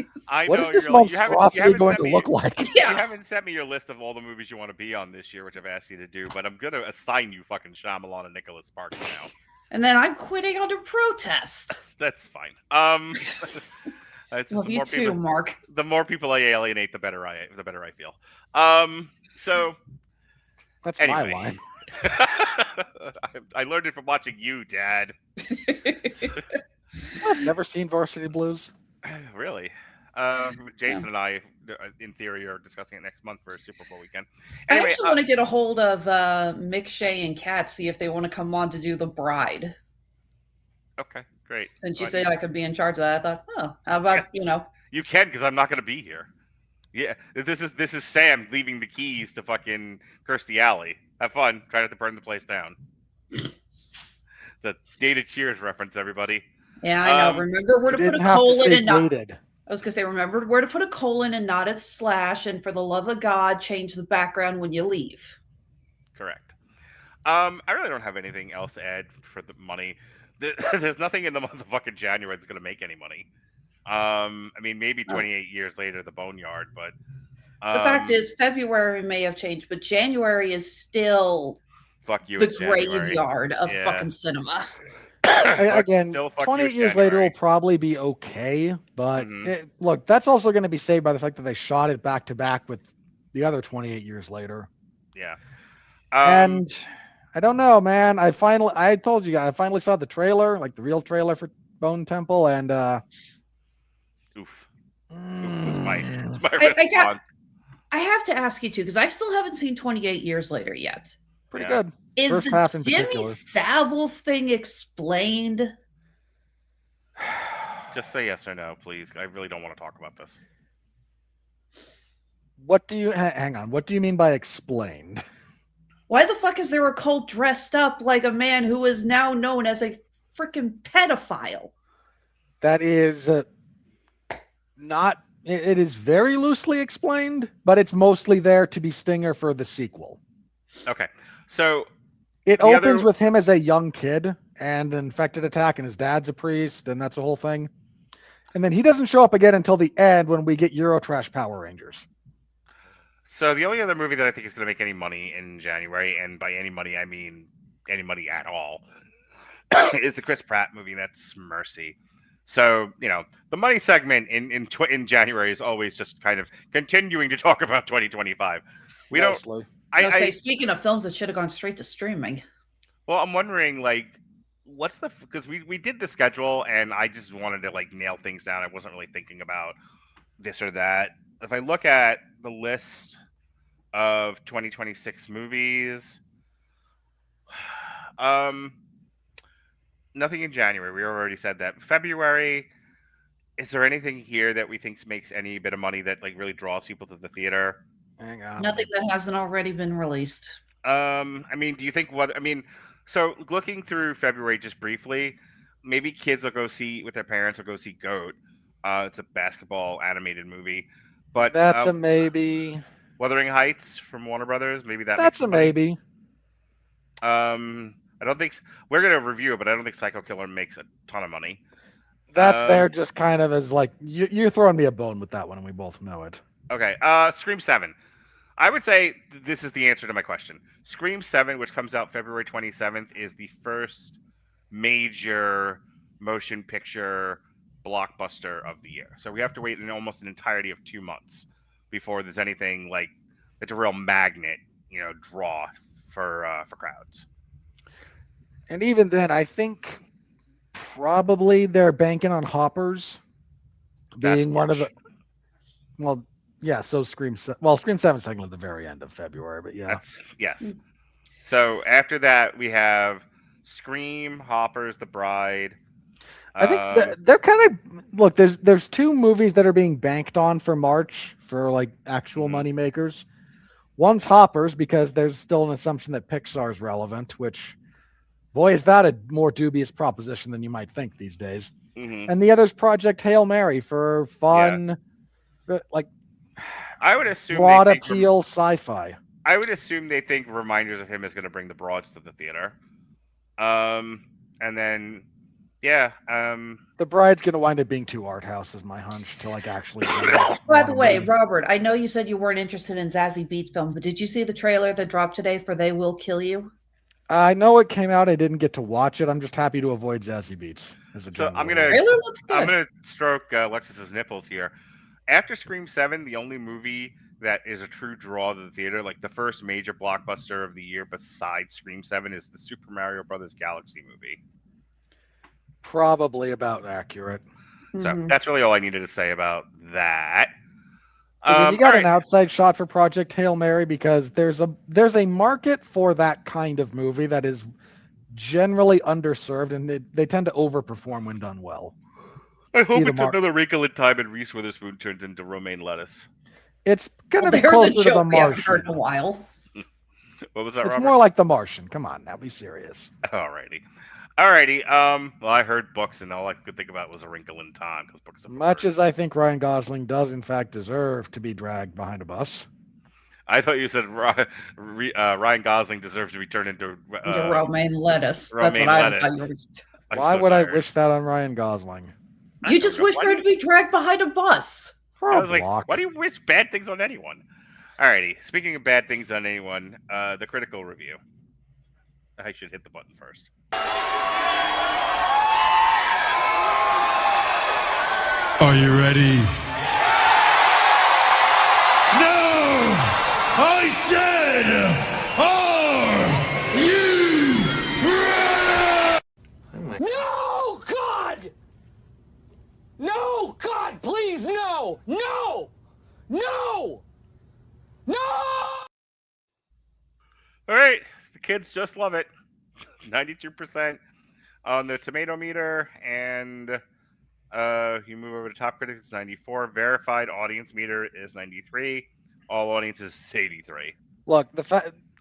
[SPEAKER 3] What is this monstrosity going to look like?
[SPEAKER 1] Yeah. You haven't sent me your list of all the movies you want to be on this year, which I've asked you to do, but I'm going to assign you fucking Shyamalan and Nicholas Sparks now.
[SPEAKER 4] And then I'm quitting under protest.
[SPEAKER 1] That's fine.
[SPEAKER 4] Love you too, Mark.
[SPEAKER 1] The more people I alienate, the better I feel. So
[SPEAKER 3] that's
[SPEAKER 1] anyway.
[SPEAKER 3] my line.
[SPEAKER 1] I learned it from watching you, Dad.
[SPEAKER 3] I've never seen Varsity Blues.
[SPEAKER 1] Really? Jason and I, in theory, are discussing it next month for Super Bowl weekend.
[SPEAKER 4] I
[SPEAKER 1] Anyway,
[SPEAKER 4] actually want to get a hold of Mick Shea and Kat, see if they want to come on to do The Bride.
[SPEAKER 1] okay, great.
[SPEAKER 4] Since you
[SPEAKER 1] Well,
[SPEAKER 4] said I could be in charge of that, I thought, oh, how about,
[SPEAKER 1] Yes. You can, because I'm not going to be here. Yeah, this is Sam leaving the keys to fucking Kirstie Alley. Have fun. Try not to burn the place down. The dated Cheers reference, everybody.
[SPEAKER 4] Yeah, I know. Remember where
[SPEAKER 3] You
[SPEAKER 4] to put a
[SPEAKER 3] didn't have to
[SPEAKER 4] colon
[SPEAKER 3] say
[SPEAKER 4] and not.
[SPEAKER 3] dated.
[SPEAKER 4] I was gonna say, remember where to put a colon and not a slash, and for the love of God, change the background when you leave.
[SPEAKER 1] Correct. I really don't have anything else to add for the money. There's nothing in the month of fucking January that's going to make any money. I mean, maybe 28 years later, the Boneyard, but
[SPEAKER 4] The fact is, February may have changed, but January is still
[SPEAKER 1] fuck you.
[SPEAKER 4] the
[SPEAKER 1] It's January.
[SPEAKER 4] graveyard of
[SPEAKER 1] Yeah.
[SPEAKER 4] fucking cinema.
[SPEAKER 3] Again,
[SPEAKER 1] Still fuck
[SPEAKER 3] 28
[SPEAKER 1] you,
[SPEAKER 3] years later
[SPEAKER 1] January.
[SPEAKER 3] will probably be okay, but
[SPEAKER 1] Mhm.
[SPEAKER 3] look, that's also going to be saved by the fact that they shot it back to back with the other 28 years later.
[SPEAKER 1] Yeah.
[SPEAKER 3] And I don't know, man. I told you guys, I finally saw the trailer, like the real trailer for Bone Temple, and
[SPEAKER 1] oof. Oof was my
[SPEAKER 4] I
[SPEAKER 1] response.
[SPEAKER 4] I have to ask you too, because I still haven't seen 28 years later yet.
[SPEAKER 3] pretty
[SPEAKER 1] Yeah.
[SPEAKER 3] good.
[SPEAKER 4] Is
[SPEAKER 3] First half in
[SPEAKER 4] the Jimmy
[SPEAKER 3] particular.
[SPEAKER 4] Savile thing explained?
[SPEAKER 1] Just say yes or no, please. I really don't want to talk about this.
[SPEAKER 3] What do you hang on? What do you mean by explained?
[SPEAKER 4] Why the fuck is there a cult dressed up like a man who is now known as a freaking pedophile?
[SPEAKER 3] That is not. It is very loosely explained, but it's mostly there to be stinger for the sequel.
[SPEAKER 1] Okay. So
[SPEAKER 3] It
[SPEAKER 1] The
[SPEAKER 3] opens
[SPEAKER 1] other-
[SPEAKER 3] with him as a young kid and an infected attack, and his dad's a priest, and that's the whole thing. And then he doesn't show up again until the end when we get Eurotrash Power Rangers.
[SPEAKER 1] So the only other movie that I think is going to make any money in January, and by any money I mean any money at all, is the Chris Pratt movie. That's Mercy. So the money segment in January is always just kind of continuing to talk about 2025. We don't.
[SPEAKER 3] Mostly.
[SPEAKER 4] I'll say, speaking of films that should have gone straight to streaming.
[SPEAKER 1] Well, I'm wondering what's because we did the schedule and I just wanted to nail things down. I wasn't really thinking about this or that. If I look at the list of 2026 movies, nothing in January. We already said that. February, is there anything here that we think makes any bit of money that really draws people to the theater?
[SPEAKER 3] Hang on.
[SPEAKER 4] Nothing that hasn't already been released.
[SPEAKER 1] I mean, do you think so looking through February just briefly, maybe kids will go see with their parents or go see Goat. It's a basketball animated movie. But
[SPEAKER 3] That's a maybe.
[SPEAKER 1] Wuthering Heights from Warner Brothers, maybe that
[SPEAKER 3] That's
[SPEAKER 1] makes
[SPEAKER 3] a
[SPEAKER 1] money.
[SPEAKER 3] maybe.
[SPEAKER 1] I don't think we're gonna review it, but I don't think Psycho Killer makes a ton of money.
[SPEAKER 3] That's there just kind of as you're throwing me a bone with that one, and we both know it.
[SPEAKER 1] Okay. Scream 7. I would say this is the answer to my question. Scream 7, which comes out February 27th, is the first major motion picture blockbuster of the year. So we have to wait in almost an entirety of 2 months before there's anything that's a real magnet, draw for crowds.
[SPEAKER 3] And even then, I think probably they're banking on Hoppers being one of the. Well, yeah. So Scream 7 is technically at the very end of February, but yeah.
[SPEAKER 1] Yes. So after that, we have Scream, Hoppers, The Bride.
[SPEAKER 3] I think they're kind of look. There's two movies that are being banked on for March for actual money makers. One's Hoppers because there's still an assumption that Pixar's relevant, which, boy, is that a more dubious proposition than you might think these days.
[SPEAKER 1] Mm-hmm.
[SPEAKER 3] And the other's Project Hail Mary for fun,
[SPEAKER 1] I would assume
[SPEAKER 3] broad appeal sci-fi.
[SPEAKER 1] I would assume they think Reminders of Him is going to bring the broads to the theater. And then, yeah.
[SPEAKER 3] The Bride's going to wind up being too art house, is my hunch, to actually.
[SPEAKER 4] By the way, Robert, I know you said you weren't interested in Zazie Beetz film, but did you see the trailer that dropped today for They Will Kill You?
[SPEAKER 3] I know it came out. I didn't get to watch it. I'm just happy to avoid Zazie Beetz as a
[SPEAKER 1] So I'm
[SPEAKER 3] general
[SPEAKER 1] gonna
[SPEAKER 3] rule.
[SPEAKER 1] stroke Alexis's nipples here. After Scream 7, the only movie that is a true draw to the theater, the first major blockbuster of the year besides Scream 7, is the Super Mario Brothers Galaxy movie.
[SPEAKER 3] Probably about accurate.
[SPEAKER 1] So
[SPEAKER 4] Mhm.
[SPEAKER 1] that's really all I needed to say about that.
[SPEAKER 3] Again, you got
[SPEAKER 1] all
[SPEAKER 3] an
[SPEAKER 1] right.
[SPEAKER 3] outside shot for Project Hail Mary because there's a market for that kind of movie that is generally underserved, and they tend to overperform when done well.
[SPEAKER 1] I hope
[SPEAKER 3] the
[SPEAKER 1] it's
[SPEAKER 3] mar-
[SPEAKER 1] another Wrinkle in Time and Reese Witherspoon turns into romaine lettuce.
[SPEAKER 3] It's gonna
[SPEAKER 4] Well,
[SPEAKER 3] be
[SPEAKER 4] there's a
[SPEAKER 3] closer to The
[SPEAKER 4] joke we haven't heard
[SPEAKER 3] Martian.
[SPEAKER 4] in a while.
[SPEAKER 1] What was that,
[SPEAKER 3] It's
[SPEAKER 1] Robert?
[SPEAKER 3] more like The Martian. Come on, now be serious.
[SPEAKER 1] Alrighty. Well, I heard books, and all I could think about was A Wrinkle in Time because books are
[SPEAKER 3] Much
[SPEAKER 1] for
[SPEAKER 3] as I think Ryan Gosling does in fact deserve to be dragged behind a bus.
[SPEAKER 1] I thought you said Ryan Gosling deserves to be turned into
[SPEAKER 4] The romaine lettuce. That's
[SPEAKER 1] romaine
[SPEAKER 4] what I
[SPEAKER 1] lettuce.
[SPEAKER 4] thought you were.
[SPEAKER 1] I'm
[SPEAKER 3] Why
[SPEAKER 1] so
[SPEAKER 3] would I
[SPEAKER 1] tired.
[SPEAKER 3] wish that on Ryan Gosling?
[SPEAKER 1] I
[SPEAKER 4] You
[SPEAKER 1] don't
[SPEAKER 4] just
[SPEAKER 1] know.
[SPEAKER 4] wish
[SPEAKER 1] Why
[SPEAKER 4] for her
[SPEAKER 1] do
[SPEAKER 4] to be dragged behind a bus.
[SPEAKER 3] For
[SPEAKER 1] I
[SPEAKER 3] a
[SPEAKER 1] was like,
[SPEAKER 3] block.
[SPEAKER 1] why do you wish bad things on anyone? Alrighty. Speaking of bad things on anyone, the critical review. I should hit the button first.
[SPEAKER 6] Are you ready? No! I said, are you ready?
[SPEAKER 5] No, God! No, God, please, no! No! No! No!
[SPEAKER 1] All right, the kids just love it. 92% on the tomato meter, and you move over to Top Critics, it's 94. Verified audience meter is 93. All audiences is 83.
[SPEAKER 3] Look,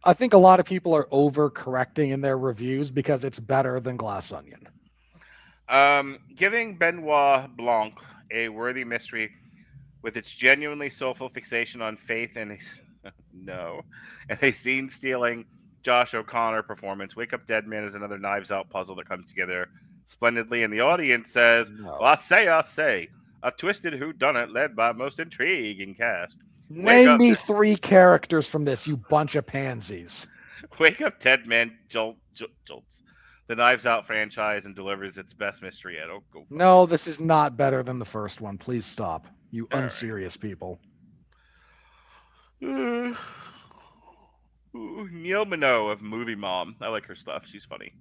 [SPEAKER 3] I think a lot of people are overcorrecting in their reviews because it's better than Glass Onion.
[SPEAKER 1] Giving Benoit Blanc a worthy mystery with its genuinely soulful fixation on faith and a scene-stealing Josh O'Connor performance. Wake Up Dead Man is another Knives Out puzzle that comes together splendidly, and the audience says,
[SPEAKER 3] No.
[SPEAKER 1] well, I say, a twisted whodunit led by a most intriguing cast.
[SPEAKER 3] Name me 3 characters from this, you bunch of pansies.
[SPEAKER 1] Wake Up Dead Man jolts the Knives Out franchise and delivers its best mystery yet. Oh, go
[SPEAKER 3] No, this is not better than the first one. Please stop, you
[SPEAKER 1] All right.
[SPEAKER 3] unserious people.
[SPEAKER 1] Neil Minogue of Movie Mom. I like her stuff. She's funny.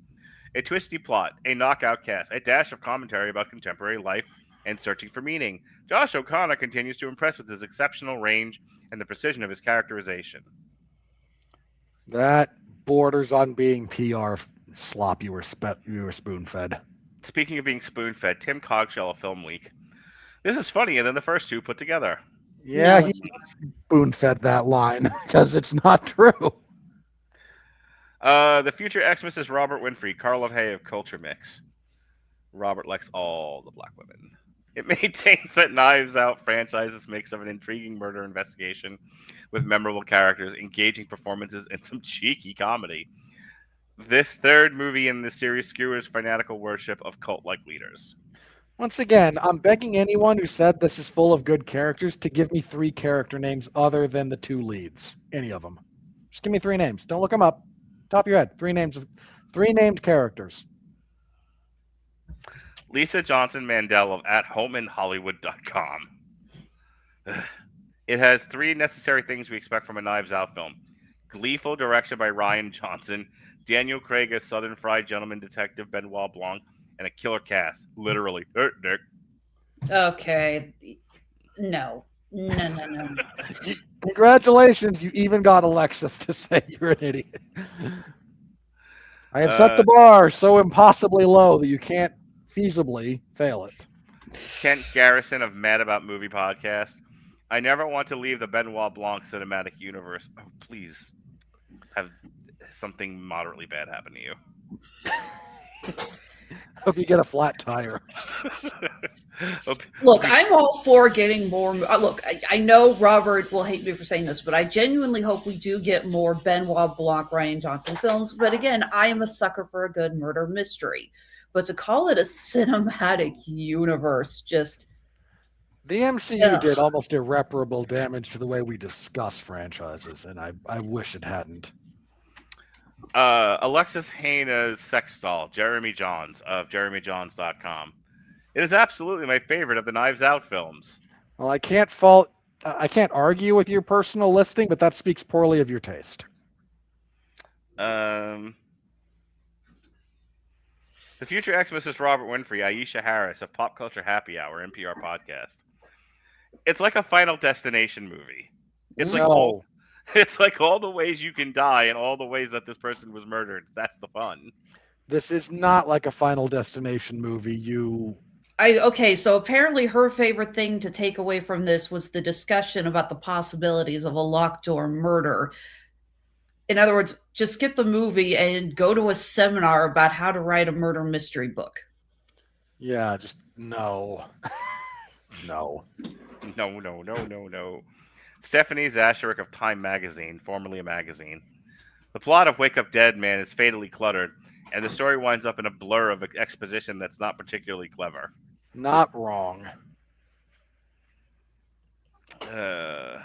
[SPEAKER 1] A twisty plot, a knockout cast, a dash of commentary about contemporary life and searching for meaning. Josh O'Connor continues to impress with his exceptional range and the precision of his characterization.
[SPEAKER 3] That borders on being PR slop you were spoon-fed.
[SPEAKER 1] Speaking of being spoon-fed, Tim Cogshell of Film Week. This is funnier than the first two put together.
[SPEAKER 3] Yeah,
[SPEAKER 4] No,
[SPEAKER 3] he
[SPEAKER 4] it's not.
[SPEAKER 3] spoon-fed that line because it's not true.
[SPEAKER 1] The future Xmas is Robert Winfrey, Carl Hay of Culture Mix. Robert likes all the black women. It maintains that Knives Out franchise's mix of an intriguing murder investigation with memorable characters, engaging performances, and some cheeky comedy. This third movie in the series skewers fanatical worship of cult-like leaders.
[SPEAKER 3] Once again, I'm begging anyone who said this is full of good characters to give me 3 character names other than the 2 leads. Any of them. Just give me 3 names. Don't look them up. Top of your head. 3 named characters.
[SPEAKER 1] Lisa Johnson Mandel of AtHomeInHollywood.com. It has 3 necessary things we expect from a Knives Out film. Gleeful direction by Rian Johnson, Daniel Craig as Southern Fried Gentleman Detective Benoit Blanc, and a killer cast. Literally. Dick.
[SPEAKER 4] Okay. No. No.
[SPEAKER 3] Congratulations, you even got Alexis to say you're an idiot. I have set the bar so impossibly low that you can't feasibly fail it.
[SPEAKER 1] Kent Garrison of Mad About Movie Podcast. I never want to leave the Benoit Blanc cinematic universe. Oh, please have something moderately bad happen to you.
[SPEAKER 3] Hope you get a flat tire.
[SPEAKER 4] Look, I'm all for getting more. Look, I know Robert will hate me for saying this, but I genuinely hope we do get more Benoit Blanc, Rian Johnson films. But again, I am a sucker for a good murder mystery. But to call it a cinematic universe, just
[SPEAKER 3] The MCU did almost irreparable damage to the way we discuss franchises, and I wish it hadn't.
[SPEAKER 1] Alexis Haina's sex doll, Jeremy Johns of JeremyJohns.com. It is absolutely my favorite of the Knives Out films.
[SPEAKER 3] Well, I can't argue with your personal listing, but that speaks poorly of your taste.
[SPEAKER 1] The future Xmas Robert Winfrey, Aisha Harris of Pop Culture Happy Hour, NPR podcast. It's like a Final Destination movie. It's like
[SPEAKER 3] No.
[SPEAKER 1] it's like all the ways you can die and all the ways that this person was murdered. That's the fun.
[SPEAKER 3] This is not like a Final Destination movie.
[SPEAKER 4] Okay, so apparently her favorite thing to take away from this was the discussion about the possibilities of a locked door murder. In other words, just skip the movie and go to a seminar about how to write a murder mystery book.
[SPEAKER 3] Yeah, just no. No.
[SPEAKER 1] No. Stephanie Zascharek of Time Magazine, formerly a magazine. The plot of Wake Up Dead Man is fatally cluttered, and the story winds up in a blur of exposition that's not particularly clever.
[SPEAKER 3] Not wrong.
[SPEAKER 1] Where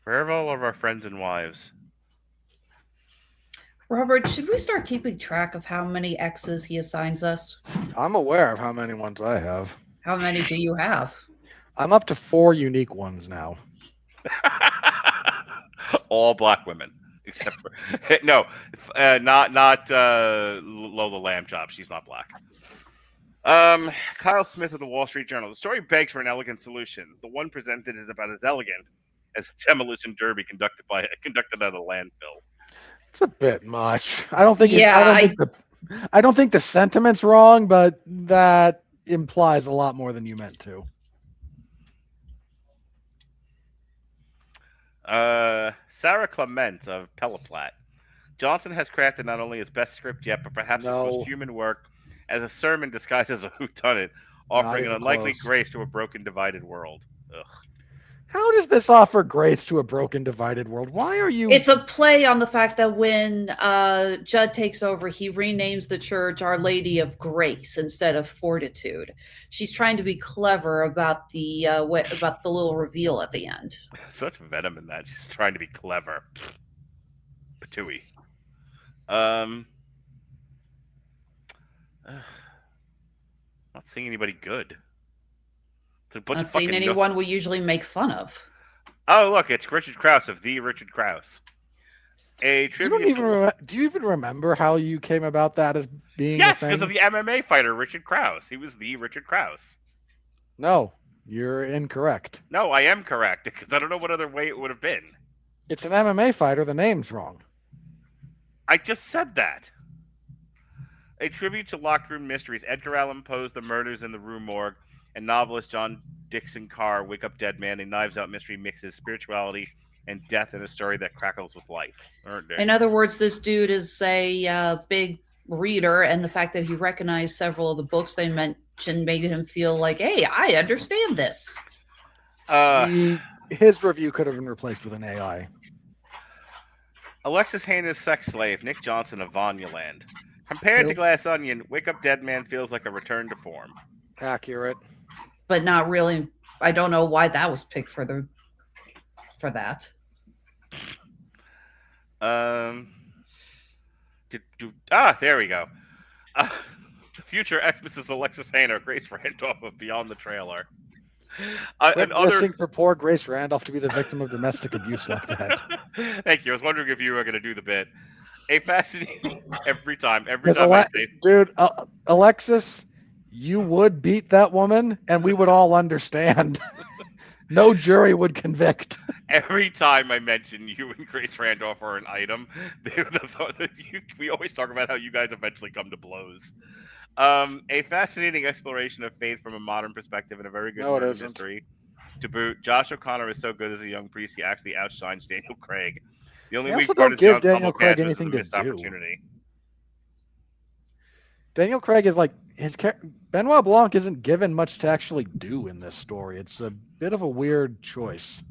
[SPEAKER 1] are all of our friends and wives?
[SPEAKER 4] Robert, should we start keeping track of how many X's he assigns us?
[SPEAKER 3] I'm aware of how many ones I have.
[SPEAKER 4] How many do you have?
[SPEAKER 3] I'm up to 4 unique ones now.
[SPEAKER 1] All black women, except for no, not Lola Lambchop. She's not black. Kyle Smith of the Wall Street Journal. The story begs for an elegant solution. The one presented is about as elegant as a demolition derby conducted at a landfill.
[SPEAKER 3] It's a bit much. I don't think.
[SPEAKER 4] Yeah,
[SPEAKER 3] I don't think the sentiment's wrong, but that implies a lot more than you meant to.
[SPEAKER 1] Sarah Clement of Peloplat. Johnson has crafted not only his best script yet, but perhaps his most human work as a sermon disguised as a whodunit, offering an unlikely grace to a broken, divided world. Ugh.
[SPEAKER 3] How does this offer grace to a broken, divided world? Why are you...
[SPEAKER 4] It's a play on the fact that when Judd takes over, he renames the church Our Lady of Grace instead of Fortitude. She's trying to be clever about the little reveal at the end.
[SPEAKER 1] Such venom in that. She's trying to be clever. Patooey. Not seeing anybody good.
[SPEAKER 4] Not seeing anyone we usually make fun of.
[SPEAKER 1] Oh, look, it's Richard Krause of The Richard Krause. A tribute
[SPEAKER 3] do you even remember how you came about that as being
[SPEAKER 1] Yes,
[SPEAKER 3] a thing?
[SPEAKER 1] because of the MMA fighter, Richard Krause. He was The Richard Krause.
[SPEAKER 3] No, you're incorrect.
[SPEAKER 1] No, I am correct, because I don't know what other way it would have been.
[SPEAKER 3] It's an MMA fighter. The name's wrong.
[SPEAKER 1] I just said that. A tribute to locked room mysteries. Edgar Allan Poe's The Murders in the Rue Morgue and novelist John Dixon Carr, Wake Up Dead Man, a Knives Out mystery mixes spirituality and death in a story that crackles with life.
[SPEAKER 4] In other words, this dude is a big reader, and the fact that he recognized several of the books they mentioned made him feel like, hey, I understand this.
[SPEAKER 3] His review could have been replaced with an AI.
[SPEAKER 1] Alexis Haynes' sex slave, Nick Johnson of Vanyaland. Compared to Glass Onion, Wake Up Dead Man feels like a return to form.
[SPEAKER 3] Accurate.
[SPEAKER 4] But not really. I don't know why that was picked for that.
[SPEAKER 1] There we go. The future Xmas Alexis Hayner, Grace Randolph of Beyond the Trailer.
[SPEAKER 3] Wishing for poor Grace Randolph to be the victim of domestic abuse like that.
[SPEAKER 1] Thank you. I was wondering if you were going to do the bit. A fascinating every time I say,
[SPEAKER 3] dude, Alexis, you would beat that woman, and we would all understand. No jury would convict.
[SPEAKER 1] Every time I mention you and Grace Randolph are an item, we always talk about how you guys eventually come to blows. A fascinating exploration of faith from a modern perspective and a very good murder mystery. To boot, Josh O'Connor is so good as a young priest, he actually outshines Daniel Craig. The only weak part is John's
[SPEAKER 3] Daniel Craig
[SPEAKER 1] is a
[SPEAKER 3] anything to
[SPEAKER 1] missed
[SPEAKER 3] do.
[SPEAKER 1] opportunity.
[SPEAKER 3] Daniel Craig is like Benoit Blanc isn't given much to actually do in this story. It's a bit of a weird choice.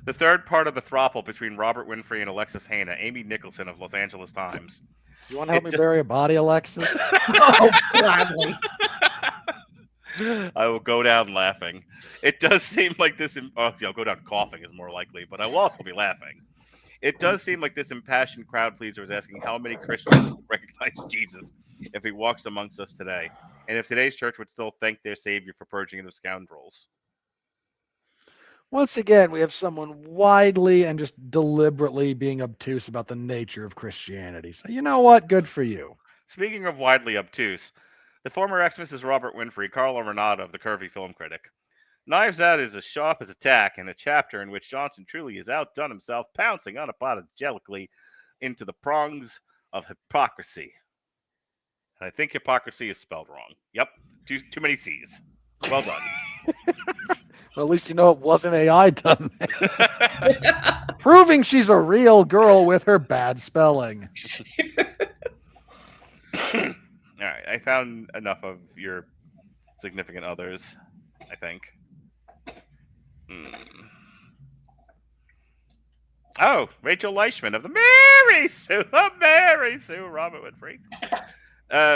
[SPEAKER 1] The third part of the throuple between Robert Winfrey and Alexis Hayner, Amy Nicholson of Los Angeles Times.
[SPEAKER 3] You want to help me bury a body, Alexis?
[SPEAKER 4] Oh, gladly.
[SPEAKER 1] I will go down laughing. It does seem like this. I'll go down coughing is more likely, but I will also be laughing. It does seem like this impassioned crowd pleaser is asking how many Christians will recognize Jesus if he walks amongst us today, and if today's church would still thank their Savior for purging it of scoundrels.
[SPEAKER 3] Once again, we have someone widely and just deliberately being obtuse about the nature of Christianity. So you know what? Good for you.
[SPEAKER 1] Speaking of widely obtuse, the former ex-Mrs. Robert Winfrey, Carla Renata of the Curvy Film Critic. Knives Out is as sharp as a tack in a chapter in which Johnson truly has outdone himself, pouncing unapologetically into the prongs of hypocrisy. And I think hypocrisy is spelled wrong. Yep, too many C's. Well done.
[SPEAKER 3] Well, at least you know it wasn't AI done that. Proving she's a real girl with her bad spelling.
[SPEAKER 1] All right, I found enough of your significant others, I think. Oh, Rachel Leichman of the Mary Sue, Robert Winfrey.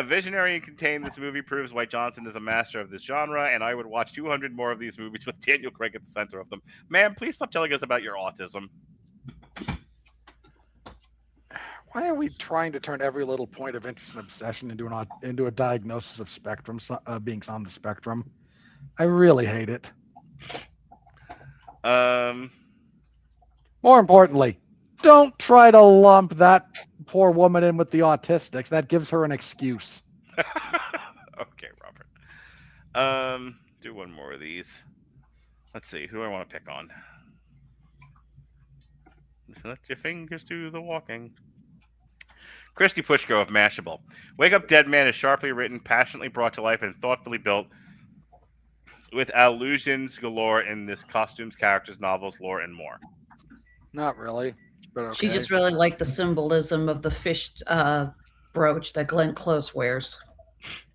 [SPEAKER 1] Visionary and contained, this movie proves why Johnson is a master of this genre, and I would watch 200 more of these movies with Daniel Craig at the center of them. Ma'am, please stop telling us about your autism.
[SPEAKER 3] Why are we trying to turn every little point of interest and obsession into a diagnosis of spectrum, being on the spectrum? I really hate it. More importantly, don't try to lump that poor woman in with the autistics. That gives her an excuse.
[SPEAKER 1] Okay, Robert. Do one more of these. Let's see, who do I want to pick on? Let your fingers do the walking. Christy Pushko of Mashable. Wake Up Dead Man is sharply written, passionately brought to life, and thoughtfully built with allusions galore in this costumes, characters, novels, lore, and more.
[SPEAKER 3] Not really, but okay.
[SPEAKER 4] She just really liked the symbolism of the fish brooch that Glenn Close wears.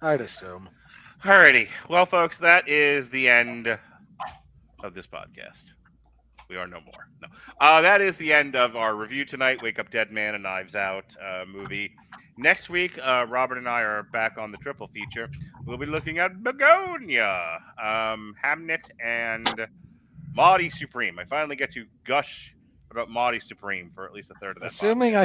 [SPEAKER 3] I'd assume.
[SPEAKER 1] Alrighty. Well, folks, that is the end of this podcast. We are no more. No. That is the end of our review tonight. Wake Up Dead Man and Knives Out movie. Next week, Robert and I are back on the triple feature. We'll be looking at Begonia, Hamnet, and Maudie Supreme. I finally get to gush about Maudie Supreme for at least a third of that.
[SPEAKER 3] Assuming
[SPEAKER 1] podcast.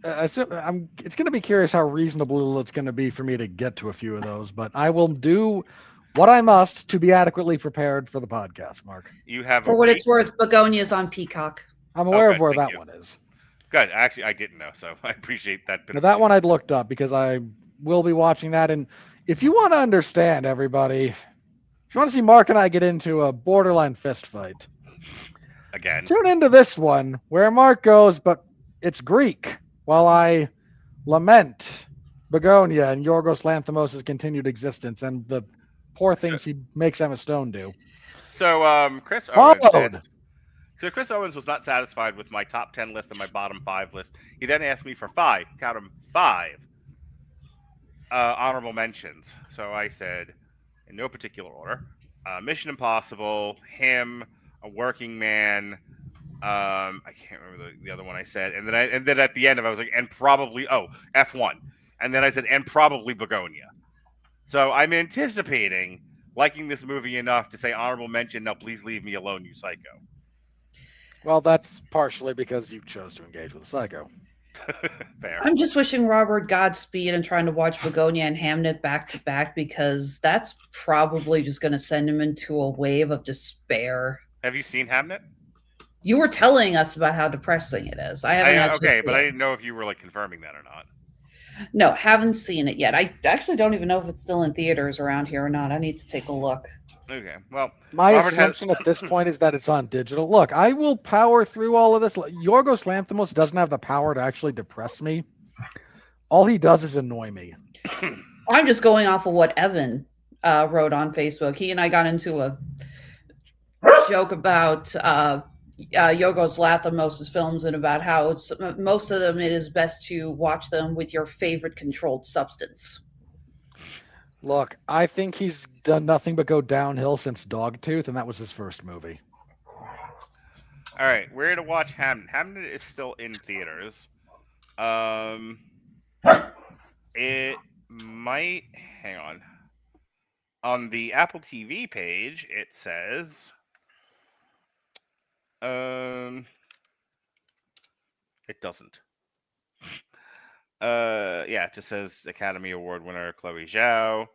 [SPEAKER 3] I can, it's going to be curious how reasonable it's going to be for me to get to a few of those, but I will do what I must to be adequately prepared for the podcast, Mark.
[SPEAKER 1] You have
[SPEAKER 4] For what it's worth, Begonia's on Peacock.
[SPEAKER 3] I'm aware
[SPEAKER 1] good,
[SPEAKER 3] of where
[SPEAKER 1] thank
[SPEAKER 3] that
[SPEAKER 1] you.
[SPEAKER 3] one is.
[SPEAKER 1] Good. Actually, I didn't know, so I appreciate that.
[SPEAKER 3] Now, that one I'd looked up because I will be watching that. And if you want to understand, everybody, if you want to see Mark and I get into a borderline fist fight,
[SPEAKER 1] Again.
[SPEAKER 3] tune into this one where Mark goes, but it's Greek, while I lament Begonia and Yorgos Lanthimos' continued existence and the poor things he makes Emma Stone do.
[SPEAKER 1] So, Chris Owens
[SPEAKER 3] Followed.
[SPEAKER 1] says, so Chris Owens was not satisfied with my top 10 list and my bottom 5 list. He then asked me for 5, count them, 5 honorable mentions. So I said, in no particular order, Mission Impossible, him, A Working Man. I can't remember the other one I said. And then at the end of it, I was like, and probably F1. And then I said, and probably Begonia. So I'm anticipating liking this movie enough to say honorable mention. No, please leave me alone, you psycho.
[SPEAKER 3] Well, that's partially because you chose to engage with a psycho.
[SPEAKER 1] Fair.
[SPEAKER 4] I'm just wishing Robert Godspeed and trying to watch Begonia and Hamnet back to back because that's probably just going to send him into a wave of despair.
[SPEAKER 1] Have you seen Hamnet?
[SPEAKER 4] You were telling us about how depressing it is. I haven't actually.
[SPEAKER 1] Okay, but I didn't know if you were like confirming that or not.
[SPEAKER 4] No, haven't seen it yet. I actually don't even know if it's still in theaters around here or not. I need to take a look.
[SPEAKER 1] Okay, well,
[SPEAKER 3] My
[SPEAKER 1] Robert
[SPEAKER 3] assumption at this point is that it's on digital. Look, I will power through all of this. Yorgos Lanthimos doesn't have the power to actually depress me. All he does is annoy me.
[SPEAKER 4] I'm just going off of what Evan wrote on Facebook. He and I got into a joke about Yorgos Lanthimos' films and about how it's most of them it is best to watch them with your favorite controlled substance.
[SPEAKER 3] Look, I think he's done nothing but go downhill since Dogtooth, and that was his first movie.
[SPEAKER 1] All right, we're going to watch Hamnet. Hamnet is still in theaters. It might... Hang on. On the Apple TV page, it says... It doesn't. Yeah, it just says Academy Award winner Chloe Zhao.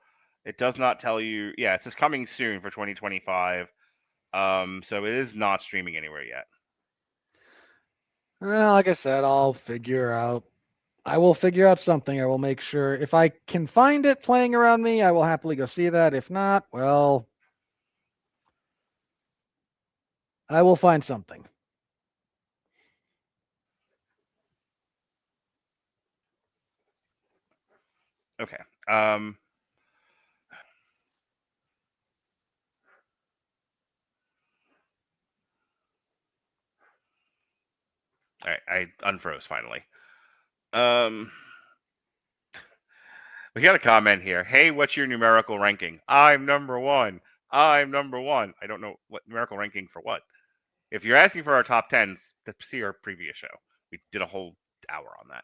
[SPEAKER 1] It does not tell you. Yeah, it says coming soon for 2025. So it is not streaming anywhere yet.
[SPEAKER 3] Well, like I said, I will figure out something. I will make sure if I can find it playing around me, I will happily go see that. If not, well, I will find something.
[SPEAKER 1] Okay. All right, I unfroze finally. We got a comment here. Hey, what's your numerical ranking? I'm number one. I'm number one. I don't know what numerical ranking for what. If you're asking for our top tens, see our previous show. We did a whole hour on that.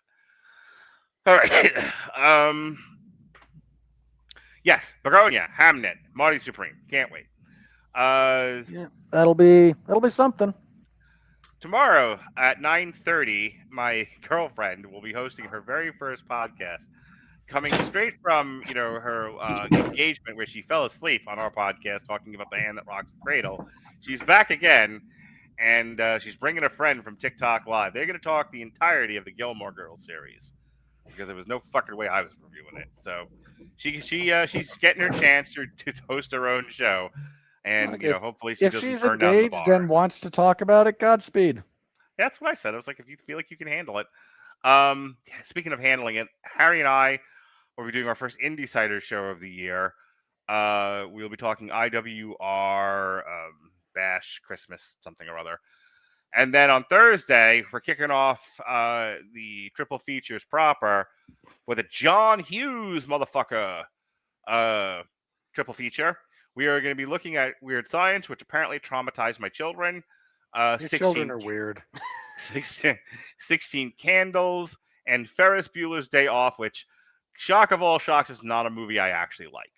[SPEAKER 1] All right. Yes, Begonia, Hamnet, Marty Supreme. Can't wait.
[SPEAKER 3] Yeah, that'll be something.
[SPEAKER 1] Tomorrow at 9:30, my girlfriend will be hosting her very first podcast, coming straight from her engagement where she fell asleep on our podcast talking about the hand that rocks the cradle. She's back again, and she's bringing a friend from TikTok Live. They're going to talk the entirety of the Gilmore Girls series because there was no fucking way I was reviewing it. So she's getting her chance to host her own show, and hopefully she
[SPEAKER 3] if
[SPEAKER 1] doesn't
[SPEAKER 3] she's
[SPEAKER 1] burn down the
[SPEAKER 3] engaged
[SPEAKER 1] bar.
[SPEAKER 3] and wants to talk about it, Godspeed.
[SPEAKER 1] That's what I said. I was like, if you feel like you can handle it. Speaking of handling it, Harry and I will be doing our first Indie-Cider show of the year. We'll be talking IWR, Bash, Christmas, something or other. And then on Thursday, we're kicking off the triple features proper with a John Hughes motherfucker triple feature. We are going to be looking at Weird Science, which apparently traumatized my children.
[SPEAKER 3] Your children are weird.
[SPEAKER 1] 16 Candles and Ferris Bueller's Day Off, which, shock of all shocks, is not a movie I actually like.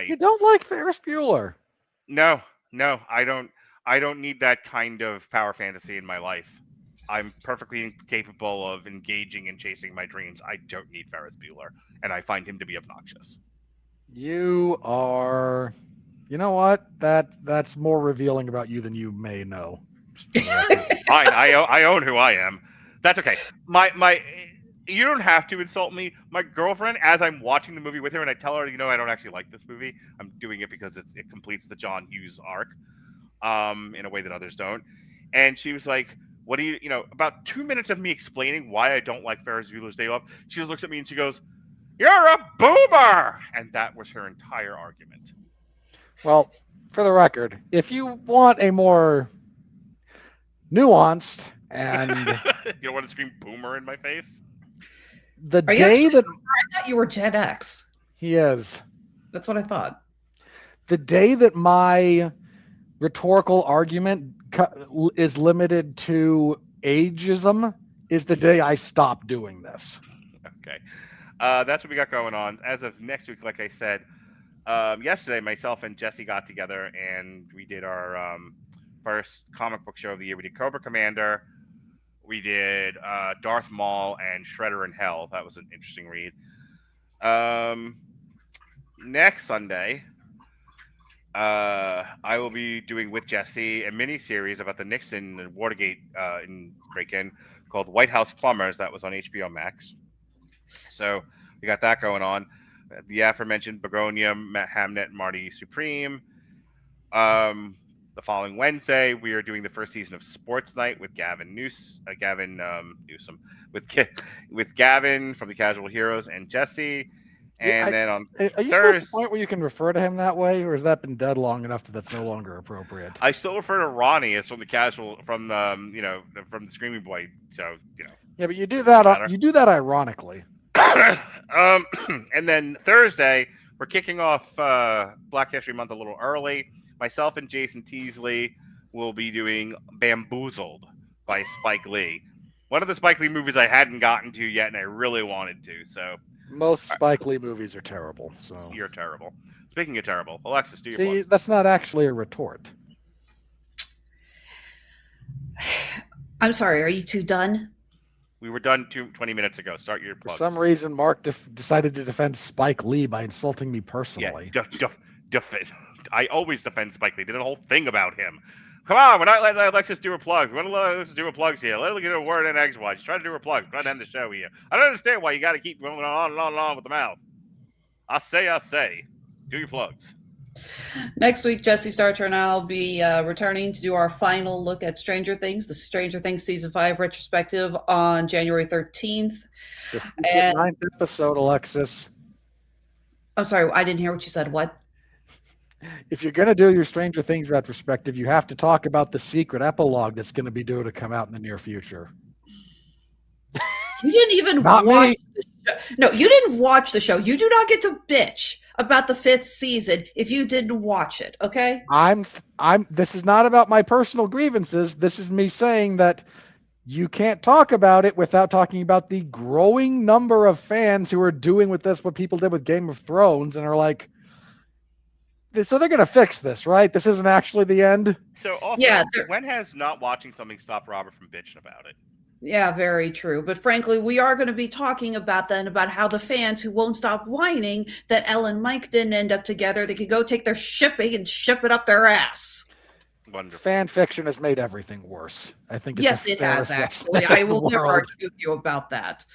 [SPEAKER 3] You don't like Ferris Bueller?
[SPEAKER 1] No, I don't. I don't need that kind of power fantasy in my life. I'm perfectly capable of engaging and chasing my dreams. I don't need Ferris Bueller, and I find him to be obnoxious.
[SPEAKER 3] You are. You know what? That's more revealing about you than you may know.
[SPEAKER 1] Fine, I own who I am. That's okay. My you don't have to insult me. My girlfriend, as I'm watching the movie with her, and I tell her, I don't actually like this movie. I'm doing it because it completes the John Hughes arc, in a way that others don't. And she was like, "What do you About 2 minutes of me explaining why I don't like Ferris Bueller's Day Off, she just looks at me and she goes, "You're a boomer," and that was her entire argument.
[SPEAKER 3] Well, for the record, if you want a more nuanced and
[SPEAKER 1] you don't want to scream "boomer" in my face.
[SPEAKER 3] The day that
[SPEAKER 4] I thought you were Gen X.
[SPEAKER 3] He is.
[SPEAKER 4] That's what I thought.
[SPEAKER 3] The day that my rhetorical argument is limited to ageism is the day I stop doing this.
[SPEAKER 1] Okay. That's what we got going on. As of next week, like I said, yesterday, myself and Jesse got together and we did our first comic book show of the year. We did Cobra Commander. We did Darth Maul and Shredder in Hell. That was an interesting read. Next Sunday, I will be doing with Jesse a mini-series about the Nixon and Watergate break-in called White House Plumbers. That was on HBO Max. So we got that going on. The aforementioned Begonia, Hamnet, and Marty Supreme. The following Wednesday, we are doing the first season of Sports Night with Gavin Newsom, with Gavin from the Casual Heroes and Jesse. And then on
[SPEAKER 3] are you
[SPEAKER 1] Thursday,
[SPEAKER 3] at the point where you can refer to him that way, or has that been dead long enough that that's no longer appropriate?
[SPEAKER 1] I still refer to Ronnie as from the from the Screaming Boy. So
[SPEAKER 3] Yeah, but you do that. You do that ironically.
[SPEAKER 1] And then Thursday, we're kicking off Black History Month a little early. Myself and Jason Teasley will be doing Bamboozled by Spike Lee. One of the Spike Lee movies I hadn't gotten to yet, and I really wanted to. So
[SPEAKER 3] most Spike Lee movies are terrible. So
[SPEAKER 1] you're terrible. Speaking of terrible, Alexis, do your
[SPEAKER 3] See,
[SPEAKER 1] plugs.
[SPEAKER 3] that's not actually a retort.
[SPEAKER 4] I'm sorry. Are you two done?
[SPEAKER 1] We were done 20 minutes ago. Start your plugs.
[SPEAKER 3] For some reason, Mark decided to defend Spike Lee by insulting me personally.
[SPEAKER 1] Yeah, I always defend Spike. They did a whole thing about him. Come on, we're not letting Alexis do her plugs. We're going to let Alexis do her plugs here. Let her get a word in X-Wise. She's trying to do her plugs. Trying to end the show here. I don't understand why you got to keep going on and on and on with the mouth. I say. Do your plugs.
[SPEAKER 4] Next week, Jesse Starcher and I will be returning to do our final look at Stranger Things, the Stranger Things Season 5 retrospective on January 13th.
[SPEAKER 3] The 9th episode, Alexis.
[SPEAKER 4] I'm sorry, I didn't hear what you said. What?
[SPEAKER 3] If you're going to do your Stranger Things retrospective, you have to talk about the secret epilogue that's going to be due to come out in the near future.
[SPEAKER 4] You didn't even
[SPEAKER 3] Not
[SPEAKER 4] watch
[SPEAKER 3] me.
[SPEAKER 4] the show. No, you didn't watch the show. You do not get to bitch about the 5th season if you didn't watch it, okay?
[SPEAKER 3] This is not about my personal grievances. This is me saying that you can't talk about it without talking about the growing number of fans who are doing with this what people did with Game of Thrones and are like, so they're going to fix this, right? This isn't actually the end.
[SPEAKER 1] So also,
[SPEAKER 4] Yeah,
[SPEAKER 1] when has not watching something stopped Robert from bitching about it?
[SPEAKER 4] Yeah, very true. But frankly, we are going to be talking about how the fans who won't stop whining that Elle and Mike didn't end up together, they could go take their shipping and ship it up their ass.
[SPEAKER 1] Wonderful.
[SPEAKER 3] Fan fiction has made everything worse. I think.
[SPEAKER 4] Yes, it has, actually. I will never argue with you about that.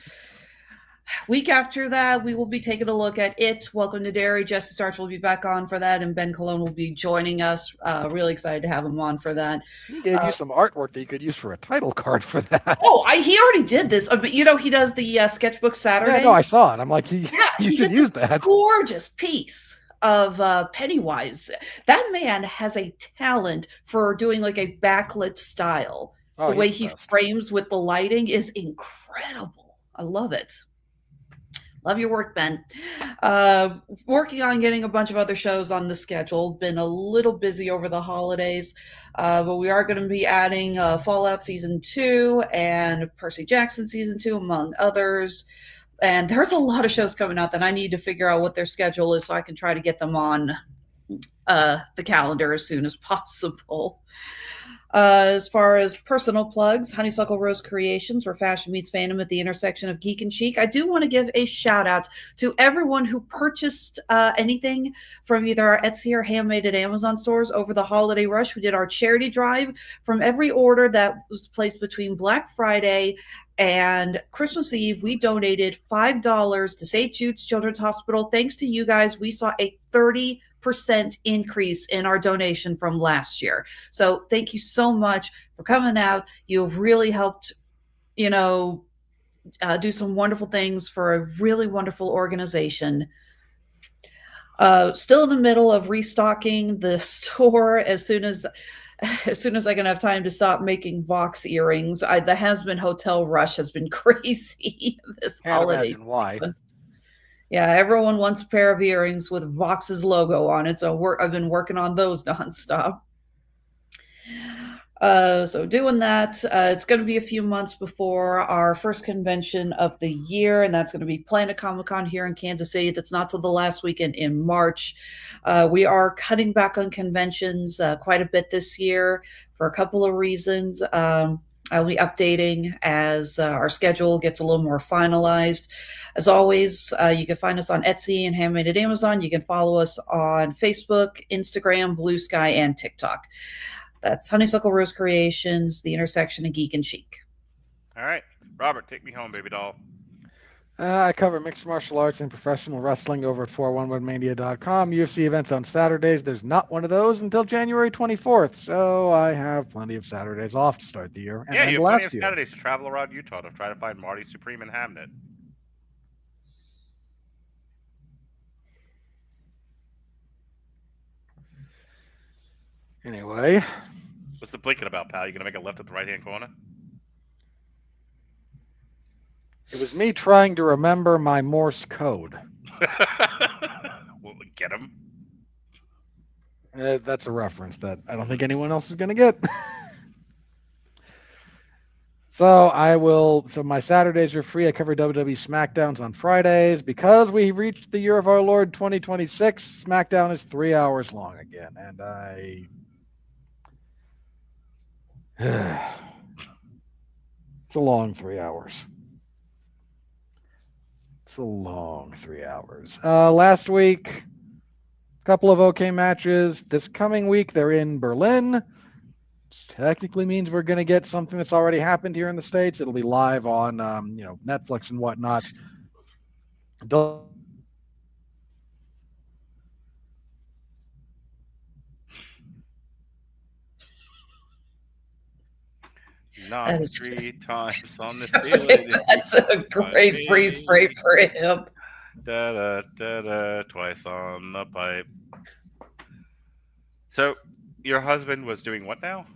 [SPEAKER 4] Week after that, we will be taking a look at It. Welcome to Derry. Jesse Starch will be back on for that, and Ben Cologne will be joining us. Really excited to have him on for that.
[SPEAKER 3] He gave you some artwork that you could use for a title card for that.
[SPEAKER 4] Oh, he already did this. But he does the sketchbook Saturdays.
[SPEAKER 3] Yeah, no, I saw it. I'm like, you should use that.
[SPEAKER 4] Gorgeous piece of Pennywise. That man has a talent for doing like a backlit style. The way he frames with the lighting is incredible. I love it. Love your work, Ben. Working on getting a bunch of other shows on the schedule. Been a little busy over the holidays, but we are going to be adding Fallout Season 2 and Percy Jackson Season 2, among others. And there's a lot of shows coming out that I need to figure out what their schedule is so I can try to get them on the calendar as soon as possible. As far as personal plugs, Honeysuckle Rose Creations, where fashion meets fandom at the intersection of geek and chic. I do want to give a shout out to everyone who purchased anything from either our Etsy or Handmade at Amazon stores over the holiday rush. We did our charity drive. From every order that was placed between Black Friday and Christmas Eve, we donated $5 to St. Jude's Children's Hospital. Thanks to you guys, we saw a 30% increase in our donation from last year. So thank you so much for coming out. You've really helped, do some wonderful things for a really wonderful organization. Still in the middle of restocking the store as soon as I can have time to stop making Vox earrings. The Has-Been Hotel rush has been crazy this holiday.
[SPEAKER 3] Imagine why.
[SPEAKER 4] Yeah, everyone wants a pair of earrings with Vox's logo on it, so I've been working on those nonstop. So doing that, it's going to be a few months before our first convention of the year, and that's going to be Planet Comic-Con here in Kansas City. That's not till the last weekend in March. We are cutting back on conventions quite a bit this year for a couple of reasons. I'll be updating as our schedule gets a little more finalized. As always, you can find us on Etsy and Handmade at Amazon. You can follow us on Facebook, Instagram, Blue Sky, and TikTok. That's Honeysuckle Rose Creations, the intersection of geek and chic.
[SPEAKER 1] All right. Robert, take me home, baby doll.
[SPEAKER 3] I cover mixed martial arts and professional wrestling over at 411mania.com. UFC events on Saturdays. There's not one of those until January 24th, so I have plenty of Saturdays off to start the year.
[SPEAKER 1] Yeah, you have plenty of Saturdays to travel around Utah to try to find Marty Supreme and Hamnet.
[SPEAKER 3] Anyway.
[SPEAKER 1] What's the blinking about, pal? You going to make a left at the right-hand corner?
[SPEAKER 3] It was me trying to remember my Morse code.
[SPEAKER 1] Will we get him?
[SPEAKER 3] That's a reference that I don't think anyone else is going to get. So my Saturdays are free. I cover WWE SmackDowns on Fridays. Because we reached the year of our Lord 2026, SmackDown is 3 hours long again. And it's a long 3 hours. It's a long 3 hours. Last week, couple of okay matches. This coming week, they're in Berlin. Which technically means we're going to get something that's already happened here in the States. It'll be live on, Netflix and whatnot.
[SPEAKER 1] Knock
[SPEAKER 4] That is-
[SPEAKER 1] 3 times on the
[SPEAKER 4] That's
[SPEAKER 1] ceiling.
[SPEAKER 4] a great freeze frame for him.
[SPEAKER 1] Da, da, da, da, twice on the pipe. So, your husband was doing what now?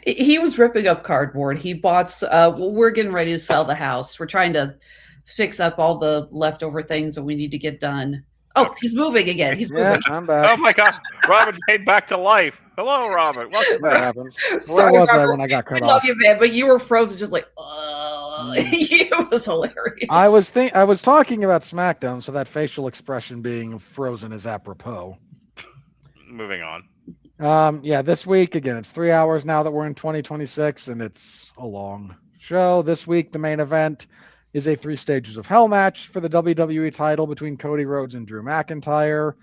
[SPEAKER 4] He was ripping up cardboard. He bought. We're getting ready to sell the house. We're trying to fix up all the leftover things that we need to get done. Oh,
[SPEAKER 1] Okay.
[SPEAKER 4] he's moving again. He's
[SPEAKER 3] Yeah,
[SPEAKER 4] moving.
[SPEAKER 3] I'm
[SPEAKER 1] Oh
[SPEAKER 3] back.
[SPEAKER 1] my God! Robin came back to life. Hello, Robin. Welcome
[SPEAKER 3] That
[SPEAKER 1] back.
[SPEAKER 3] happens. Where
[SPEAKER 4] Sorry,
[SPEAKER 3] was I
[SPEAKER 4] Robert.
[SPEAKER 3] when I got
[SPEAKER 4] We
[SPEAKER 3] cut
[SPEAKER 4] love
[SPEAKER 3] off?
[SPEAKER 4] you, man, but you were frozen, just like,
[SPEAKER 3] Mm.
[SPEAKER 4] it was hilarious.
[SPEAKER 3] I was talking about SmackDown, so that facial expression being frozen is apropos.
[SPEAKER 1] Moving on.
[SPEAKER 3] Yeah, this week again, it's 3 hours now that we're in 2026, and it's a long show. This week, the main event is a 3 stages of hell match for the WWE title between Cody Rhodes and Drew McIntyre.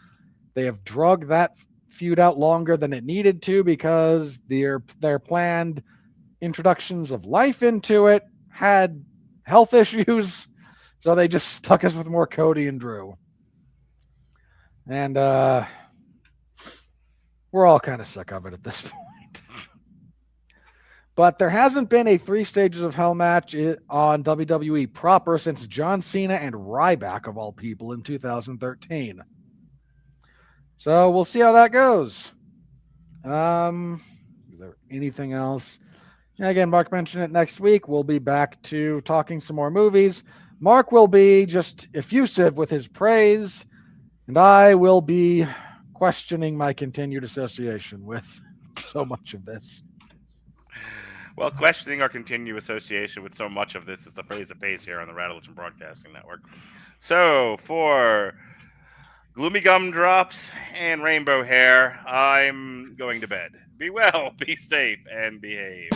[SPEAKER 3] They have drugged that feud out longer than it needed to because their planned introductions of life into it had health issues, so they just stuck us with more Cody and Drew. And we're all kind of sick of it at this point. But there hasn't been a 3 stages of hell match on WWE proper since John Cena and Ryback, of all people, in 2013. So we'll see how that goes. Is there anything else? And again, Mark mentioned it next week. We'll be back to talking some more movies. Mark will be just effusive with his praise, and I will be questioning my continued association with so much of this.
[SPEAKER 1] Well, questioning our continued association with so much of this is the phrase that pays here on the Radulich Broadcasting Network. So, for gloomy gumdrops and rainbow hair, I'm going to bed. Be well, be safe, and behave.